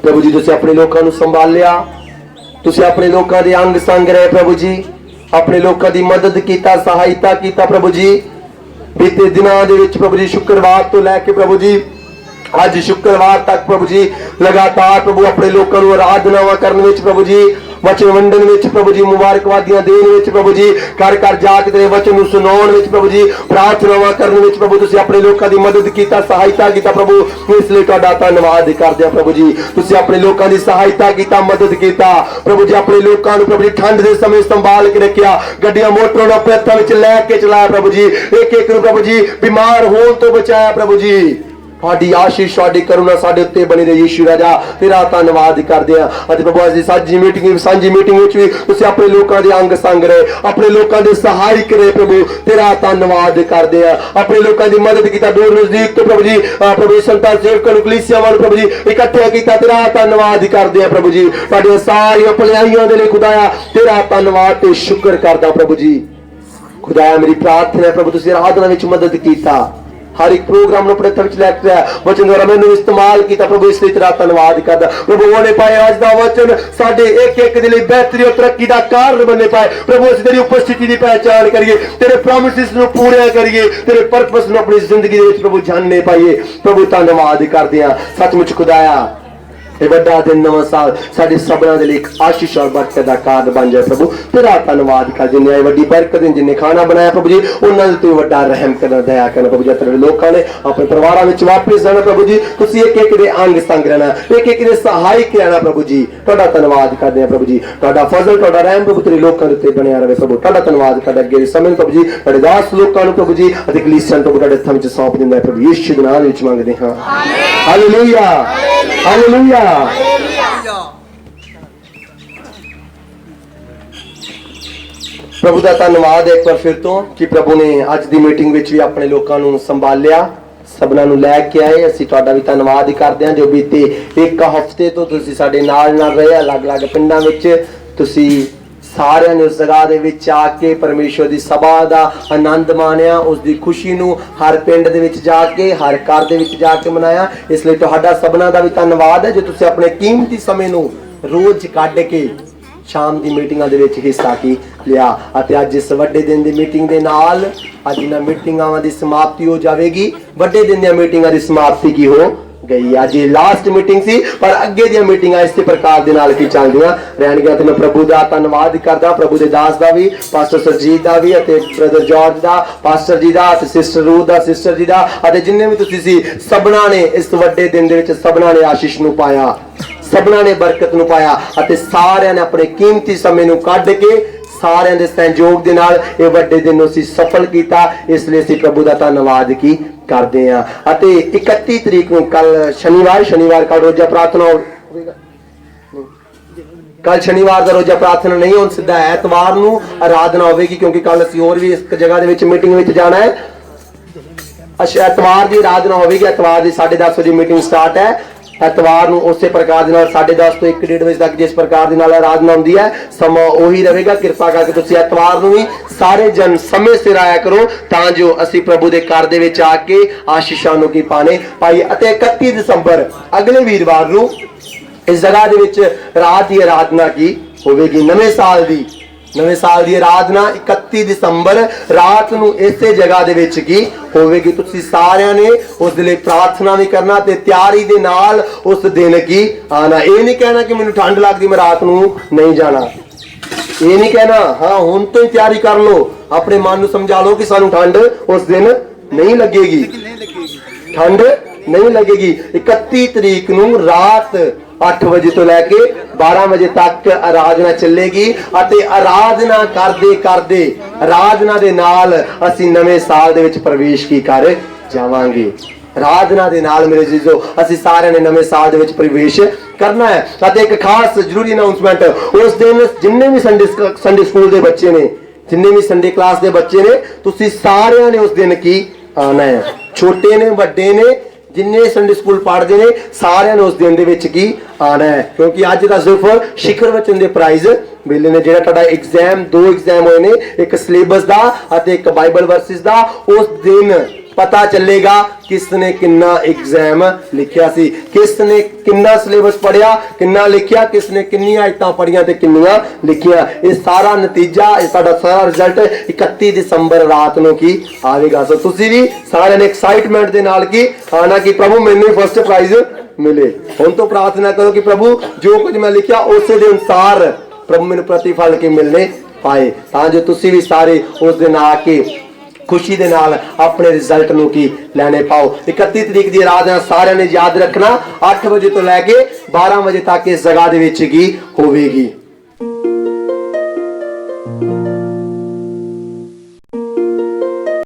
प्रभु जी, तुसीं अपने लोकां नू संभालिया, तुसीं अपने लोकां दे अंग संग रहे प्रभु जी, अपने लोगों की मदद किया, सहायता किया प्रभु जी। बीते दिनों दे विच प्रभु जी शुक्रवार तो लैके प्रभु जी अज शुक्रवार तक प्रभु जी लगातार प्रभु अपने लोगों को आराधनावां करने विच प्रभु जी वचन वंडन विच प्रभु जी, मुबारकबादियां देण विच प्रभु जी, घर घर जाके तेरे वचन नूं सुनाउण विच प्रभु जी, प्रार्थनावां करन विच प्रभु तुसीं अपने लोकां दी मदद कीता, सहायता कीता प्रभु। इसलिए तुहाडा धन्नवाद करदे प्रभु जी, तुसीं अपने लोकां दी सहायता कीता, मदद कीता प्रभु जी। अपने लोकां नूं प्रभु जी ठंड दे समय संभाल के रखिया, गड्डियां मोटरां नूं अपने हत्थां विच लै के चलाया प्रभु जी, एक एक नूं प्रभु जी बीमार होण तो बचाया प्रभु जी। ਤੁਹਾਡੀ ਆਸ਼ੀਸ਼, ਤੁਹਾਡੀ ਕਰੁਣਾ ਸਾਡੇ ਉੱਤੇ ਬਣੀ ਰਹੇ ਯੀਸ਼ੂ ਰਾਜਾ, ਤੇਰਾ ਧੰਨਵਾਦ ਕਰਦੇ ਆ। ਅਤੇ ਪ੍ਰਭੂ ਅੱਜ ਦੀ ਸਾਂਝੀ ਮੀਟਿੰਗ ਵਿੱਚ ਵੀ ਤੁਸੀਂ ਆਪਣੇ ਲੋਕਾਂ ਦੇ ਅੰਗ ਸੰਗ ਰਹੇ, ਆਪਣੇ ਲੋਕਾਂ ਦੇ ਸਹਾਇਕ ਰਹੇ ਪ੍ਰਭੂ, ਤੇਰਾ ਧੰਨਵਾਦ ਕਰਦੇ ਆ। ਆਪਣੇ ਲੋਕਾਂ ਦੀ ਮਦਦ ਕੀਤਾ, ਦੂਰ ਨਜ਼ਦੀਕ ਤੋਂ ਪ੍ਰਭੂ ਜੀ, ਪ੍ਰਭੂ ਸੰਤਾਂ ਸੇਵਕਾਂ ਨੂੰ, ਕਲੀਸਿਆਵਾਂ ਨੂੰ ਪ੍ਰਭੂ ਜੀ ਇਕੱਠੇ ਕੀਤਾ, ਤੇਰਾ ਧੰਨਵਾਦ ਕਰਦੇ ਆ ਪ੍ਰਭੂ ਜੀ। ਤੁਹਾਡੀਆਂ ਸਾਰੀਆਂ ਭਲਾਈਆਂ ਦੇ ਲਈ ਖੁਦਾਇਆ ਤੇਰਾ ਧੰਨਵਾਦ ਤੇ ਸ਼ੁਕਰ ਕਰਦਾ ਪ੍ਰਭੂ ਜੀ। ਖੁਦਾਇਆ ਮੇਰੀ ਪ੍ਰਾਰਥਨਾ ਹੈ ਪ੍ਰਭੂ ਤੁਸੀਂ ਆਰਾਧਨਾ ਵਿੱਚ ਮਦਦ ਕੀਤਾ, हर एक प्रोग्राम अपने हथ विच लैके वचन द्वारा मैंने इस्तेमाल किया प्रभु, इसलिए तेरा धन्नवाद करदा प्रभु। होने पाए अज दा वचन साडे एक एक दे लई बेहतरी और तरक्की दा कारण बनने पाए प्रभु। असीं तेरी उपस्थिति दी पहचान करिए, तेरे प्रॉमिसेस नूं पूरा करिए, तेरे पर्पस नूं अपनी जिंदगी दे विच प्रभु जानने पाइए प्रभु। धन्नवाद करदे हां सचमुच खुदाया ਇਹ ਵੱਡਾ ਦਿਨ ਨਵਾਂ ਸਾਲ ਸਾਡੇ ਸਭਨਾਂ ਦੇ ਲਈ ਇੱਕ ਆਸ਼ੀਸ਼ ਔਰ ਬਰਕਤ ਦਾ ਕਾਰਨ ਬਣ ਜਾਏ ਪ੍ਰਭੂ। ਤੇਰਾ ਧੰਨਵਾਦ ਕਰਦੇ ਹਾਂ, ਵੱਡੀ ਬਰਕਤ ਦੇ ਜਿੰਨੇ ਖਾਣਾ ਬਣਾਇਆ ਪ੍ਰਭੂ ਜੀ ਉਹਨਾਂ ਦੇ ਤੇ ਵੱਡਾ ਰਹਿਮ ਕਰਨਾ, ਦਇਆ ਕਰਨਾ ਪ੍ਰਭੂ ਜੀ। ਤੇਰੇ ਲੋਕਾਂ ਨੇ ਆਪਣੇ ਪਰਿਵਾਰਾਂ ਵਿੱਚ ਵਾਪਸ ਜਾਣਾ ਪ੍ਰਭੂ ਜੀ, ਤੁਸੀਂ ਇੱਕ ਇੱਕ ਦੇ ਅੰਗ ਸੰਗ ਰਹਿਣਾ, ਇੱਕ ਇੱਕ ਦੇ ਸਹਾਇਕ ਰਹਿਣਾ ਪ੍ਰਭੂ ਜੀ। ਤੁਹਾਡਾ ਧੰਨਵਾਦ ਕਰਦੇ ਹਾਂ ਪ੍ਰਭੂ ਜੀ, ਤੁਹਾਡਾ ਫਜ਼ਲ, ਤੁਹਾਡਾ ਰਹਿਮ ਪ੍ਰਭੂ ਤੇਰੇ ਲੋਕਾਂ ਦੇ ਉੱਤੇ ਬਣਿਆ ਰਹੇ ਪ੍ਰਭੂ। ਤੁਹਾਡਾ ਧੰਨਵਾਦ ਕਰਦੇ ਅੱਗੇ ਦੇ ਸਮੇਂ ਪ੍ਰਭੂ ਜੀ, ਤੁਹਾਡੇ ਦਾਸ ਲੋਕਾਂ ਨੂੰ ਪ੍ਰਭੂ ਜੀ ਅਤੇ ਕਲੀਸਿਆਂ ਨੂੰ ਤੁਹਾਡੇ ਹੱਥਾਂ ਵਿੱਚ ਸੌਂਪ ਦਿੰਦਾ ਪ੍ਰਭੂ, ਯੀਸ਼ੂ ਦੇ ਨਾਮ ਵਿੱਚ ਮੰਗਦੇ ਹਾਂ, ਹਾਲੇਲੂਇਆ ਹਾਲੇਲੂਇਆ। प्रभु का धन्यवाद एक बार फिर तो कि प्रभु ने अज की मीटिंग विच भी अपने लोगों को संभालिया, सबना नूं लैके आए। असीं तुहाडा भी धन्नवाद करदे हां जो बीते एक हफ्ते तो तुसीं साडे नाल रहे, अलग अलग पिंडां विच तुसीं सारिਆਂ ने उस जगह दे विच आके परमेश्वर दी सभा दा आनंद माणिया, उस दी खुशी नूं हर पिंड दे विच जाके, हर घर दे विच जाके मनाया। इसलिए तुहाडा सबना दा भी धन्नवाद है जो तुसीं अपने कीमती समय नूं रोज कढ के शाम की मीटिंगां दे विच हिस्सा की लिया। अते अज इस वड्डे दिन दी मीटिंग दे नाल अज इन्हां मीटिंगां दी समाप्ति हो जाएगी। वड्डे दिन दी मीटिंगां दी समाप्ति की हो गई, अज लास्ट मीटिंग सी, पर अगे दी मीटिंगां इस प्रकार दे नाल की चलदियां रहणगीआं। ते मैं प्रभु दा धन्नवाद करदा, प्रभु दे दास दा भी, पास्टर सरजीत दा भी, अते ब्रदर जॉर्ज दा, पास्टर जी दा, अते सिस्टर रूथ दा, सिस्टर जी दा, अते जिन्ने भी तुसीं सी सबना ने इस वड्डे दिन दे विच सबना ने आशीष नूं पाया, सबना ने बरकत नूं पाया, अते सारिਆਂ ने अपने कीमती समय नूं कढ के सारिਆਂ ਦੇ सहयोग ਦੇ ਨਾਲ ਇਹ ਵੱਡੇ ਦਿਨ ਨੂੰ ਅਸੀਂ ਸਫਲ ਕੀਤਾ। ਇਸ ਲਈ ਅਸੀਂ ਪ੍ਰਭੂ ਦਾ ਧੰਨਵਾਦ ਕੀ ਕਰਦੇ ਹਾਂ। ਅਤੇ 31 ਤਰੀਕ ਨੂੰ ਕੱਲ ਸ਼ਨੀਵਾਰ ਕੱਲ ਰੋਜ਼ਾ ਪ੍ਰਾਰਥਨਾ ਹੋਵੇਗਾ। ਕੱਲ ਸ਼ਨੀਵਾਰ ਦਾ ਰੋਜ਼ਾ ਪ੍ਰਾਰਥਨਾ ਨਹੀਂ, ਹੁਣ ਸਿੱਧਾ ਐਤਵਾਰ ਨੂੰ ਆਰਾਧਨਾ ਹੋਵੇਗੀ, ਕਿਉਂਕਿ ਕੱਲ ਅਸੀਂ ਹੋਰ ਵੀ ਇਸ ਜਗ੍ਹਾ ਦੇ ਵਿੱਚ ਮੀਟਿੰਗ ਵਿੱਚ ਜਾਣਾ ਹੈ। ਐਤਵਾਰ ਦੀ ਆਰਾਧਨਾ ਹੋਵੇਗੀ, ਐਤਵਾਰ ਦੀ 10:30 ਵਜੇ ਮੀਟਿੰਗ ਸਟਾਰਟ ਹੈ। ਐਤਵਾਰ ਨੂੰ ਉਸੇ ਪ੍ਰਕਾਰ ਦੇ ਨਾਲ 10:30 ਤੋਂ 1-1:30 ਵਜੇ ਤੱਕ ਜਿਸ ਪ੍ਰਕਾਰ ਦੇ ਨਾਲ ਆਰਾਧਨਾ ਹੁੰਦੀ ਹੈ ਸਮਾਂ ਉਹੀ ਰਹੇਗਾ। ਕਿਰਪਾ ਕਰਕੇ ਤੁਸੀਂ ਐਤਵਾਰ ਨੂੰ ਵੀ ਸਾਰੇ ਜਨ ਸਮੇਂ ਸਿਰ ਆਇਆ ਕਰੋ ਤਾਂ ਜੋ ਅਸੀਂ ਪ੍ਰਭੂ ਦੇ ਘਰ ਦੇ ਵਿੱਚ ਆ ਕੇ ਆਸ਼ੀਸ਼ਾਂ ਨੂੰ ਕੀ ਪਾਣੇ ਪਾਈਏ। ਅਤੇ 31 ਦਸੰਬਰ ਅਗਲੇ ਵੀਰਵਾਰ ਨੂੰ ਇਸ ਜਗ੍ਹਾ ਦੇ ਵਿੱਚ ਰਾਤ ਦੀ ਆਰਾਧਨਾ ਕੀ ਹੋਵੇਗੀ। ਨਵੇਂ ਸਾਲ ਦੀ ਆਰਾਧਨਾ 31 ਦਸੰਬਰ ਰਾਤ ਨੂੰ ਇਸੇ ਜਗ੍ਹਾ ਦੇ ਵਿੱਚ ਕੀ ਹੋਵੇਗੀ। ਤੁਸੀਂ ਸਾਰਿਆਂ ਨੇ ਉਸ ਦੇ ਲਈ ਪ੍ਰਾਰਥਨਾ ਵੀ ਕਰਨਾ ਤੇ ਤਿਆਰੀ ਦੇ ਨਾਲ ਉਸ ਦਿਨ ਕੀ ਆਣਾ। ਇਹ ਨਹੀਂ ਕਹਿਣਾ ਕਿ ਮੈਨੂੰ ਠੰਡ ਲੱਗਦੀ ਮੈਂ ਰਾਤ ਨੂੰ ਨਹੀਂ ਜਾਣਾ, ਇਹ ਨਹੀਂ ਕਹਿਣਾ। ਹਾਂ ਹੁਣ ਤੋਂ ਹੀ ਤਿਆਰੀ ਕਰ ਲਓ, ਆਪਣੇ ਮਨ ਨੂੰ ਸਮਝਾ ਲਓ ਕਿ ਸਾਨੂੰ ਠੰਡ ਉਸ ਦਿਨ ਨਹੀਂ ਲੱਗੇਗੀ, ਠੰਡ ਨਹੀਂ ਲੱਗੇਗੀ। 31 ਤਰੀਕ ਨੂੰ ਰਾਤ 8 ਵਜੇ ਤੋਂ ਲੈ ਕੇ 12 ਵਜੇ ਤੱਕ ਆਰਾਧਨਾ ਚੱਲੇਗੀ ਅਤੇ ਆਰਾਧਨਾ ਕਰਦੇ ਆਰਾਧਨਾ ਦੇ ਨਾਲ ਅਸੀਂ ਨਵੇਂ ਸਾਲ ਦੇ ਵਿੱਚ ਪ੍ਰਵੇਸ਼ ਕੀ ਕਰ ਜਾਵਾਂਗੇ। ਆਰਾਧਨਾ ਦੇ ਨਾਲ ਮੇਰੇ ਜੀਜੋ ਅਸੀਂ ਸਾਰਿਆਂ ਨੇ ਨਵੇਂ ਸਾਲ ਦੇ ਵਿੱਚ ਪ੍ਰਵੇਸ਼ ਕਰਨਾ ਹੈ। ਅਤੇ ਇੱਕ ਖਾਸ ਜ਼ਰੂਰੀ ਅਨਾਉਂਸਮੈਂਟ, ਉਸ ਦਿਨ ਜਿੰਨੇ ਵੀ ਸੰਡੇ ਸਕੂਲ ਦੇ ਬੱਚੇ ਨੇ, ਜਿੰਨੇ ਵੀ ਸੰਡੇ ਕਲਾਸ ਦੇ ਬੱਚੇ ਨੇ, ਤੁਸੀਂ ਸਾਰਿਆਂ ਨੇ ਉਸ ਦਿਨ ਕੀ ਆਣਾ ਹੈ। ਛੋਟੇ ਨੇ ਵੱਡੇ ਨੇ, ਜਿੰਨੇ ਸੰਡੇ ਸਕੂਲ ਪੜ੍ਹਦੇ ਨੇ ਸਾਰਿਆਂ ਨੂੰ ਉਸ ਦਿਨ ਦੇ ਵਿੱਚ ਕੀ ਆਣਾ ਹੈ। ਕਿਉਂਕਿ ਅੱਜ ਦਾ ਸਿਰਫ ਸਿਖਰ ਵਚਨ ਦੇ ਪ੍ਰਾਈਜ਼ ਮਿਲੇ ਨੇ। ਜਿਹੜਾ ਤੁਹਾਡਾ ਐਗਜ਼ਾਮ 2 ਐਗਜ਼ਾਮ ਹੋਏ ਨੇ, ਇੱਕ ਸਿਲੇਬਸ ਦਾ ਅਤੇ ਇੱਕ ਬਾਈਬਲ ਵਰਸਿਸ ਦਾ, ਉਸ ਦਿਨ ਪਤਾ ਚੱਲੇਗਾ ਕਿਸ ਨੇ ਕਿੰਨਾ ਐਗਜ਼ਾਮ ਲਿਖਿਆ ਸੀ, ਕਿਸ ਨੇ ਕਿੰਨਾ ਸਿਲੇਬਸ ਪੜਿਆ, ਕਿੰਨਾ ਲਿਖਿਆ, ਕਿਸ ਨੇ ਕਿੰਨੀਆਂ ਆਇਤਾਂ ਪੜੀਆਂ ਤੇ ਕਿੰਨੀਆਂ ਲਿਖੀਆਂ। ਇਹ ਸਾਰਾ ਨਤੀਜਾ, ਇਹ ਸਾਡਾ ਸਾਰਾ ਰਿਜ਼ਲਟ 31 ਦਸੰਬਰ ਰਾਤ ਨੂੰ ਕੀ ਆਵੇਗਾ। ਸੋ ਤੁਸੀਂ ਵੀ ਸਾਰਿਆਂ ਨੇ ਐਕਸਾਈਟਮੈਂਟ ਦੇ ਨਾਲ ਕੀ ਆਣਾ ਕਿ ਪ੍ਰਭੂ ਮੈਨੂੰ ਫਸਟ ਪ੍ਰਾਈਜ਼ ਮਿਲੇ। ਹੁਣ ਤੋਂ ਪ੍ਰਾਰਥਨਾ ਕਰੋ ਕਿ ਪ੍ਰਭੂ ਜੋ ਕੁਝ ਮੈਂ ਲਿਖਿਆ ਉਸੇ ਦੇ ਅਨੁਸਾਰ प्रभु मैनू प्रतिफल के मिलने पाए, तां जो तुसी भी सारे उस दिन आके खुशी दे नाल अपने रिजल्ट नू की लैने पाओ। 31 तरीक दी आराधना सारे ने याद रखना 8 बजे तो लैके 12 बजे तक इस जगह दे विच की होवेगी।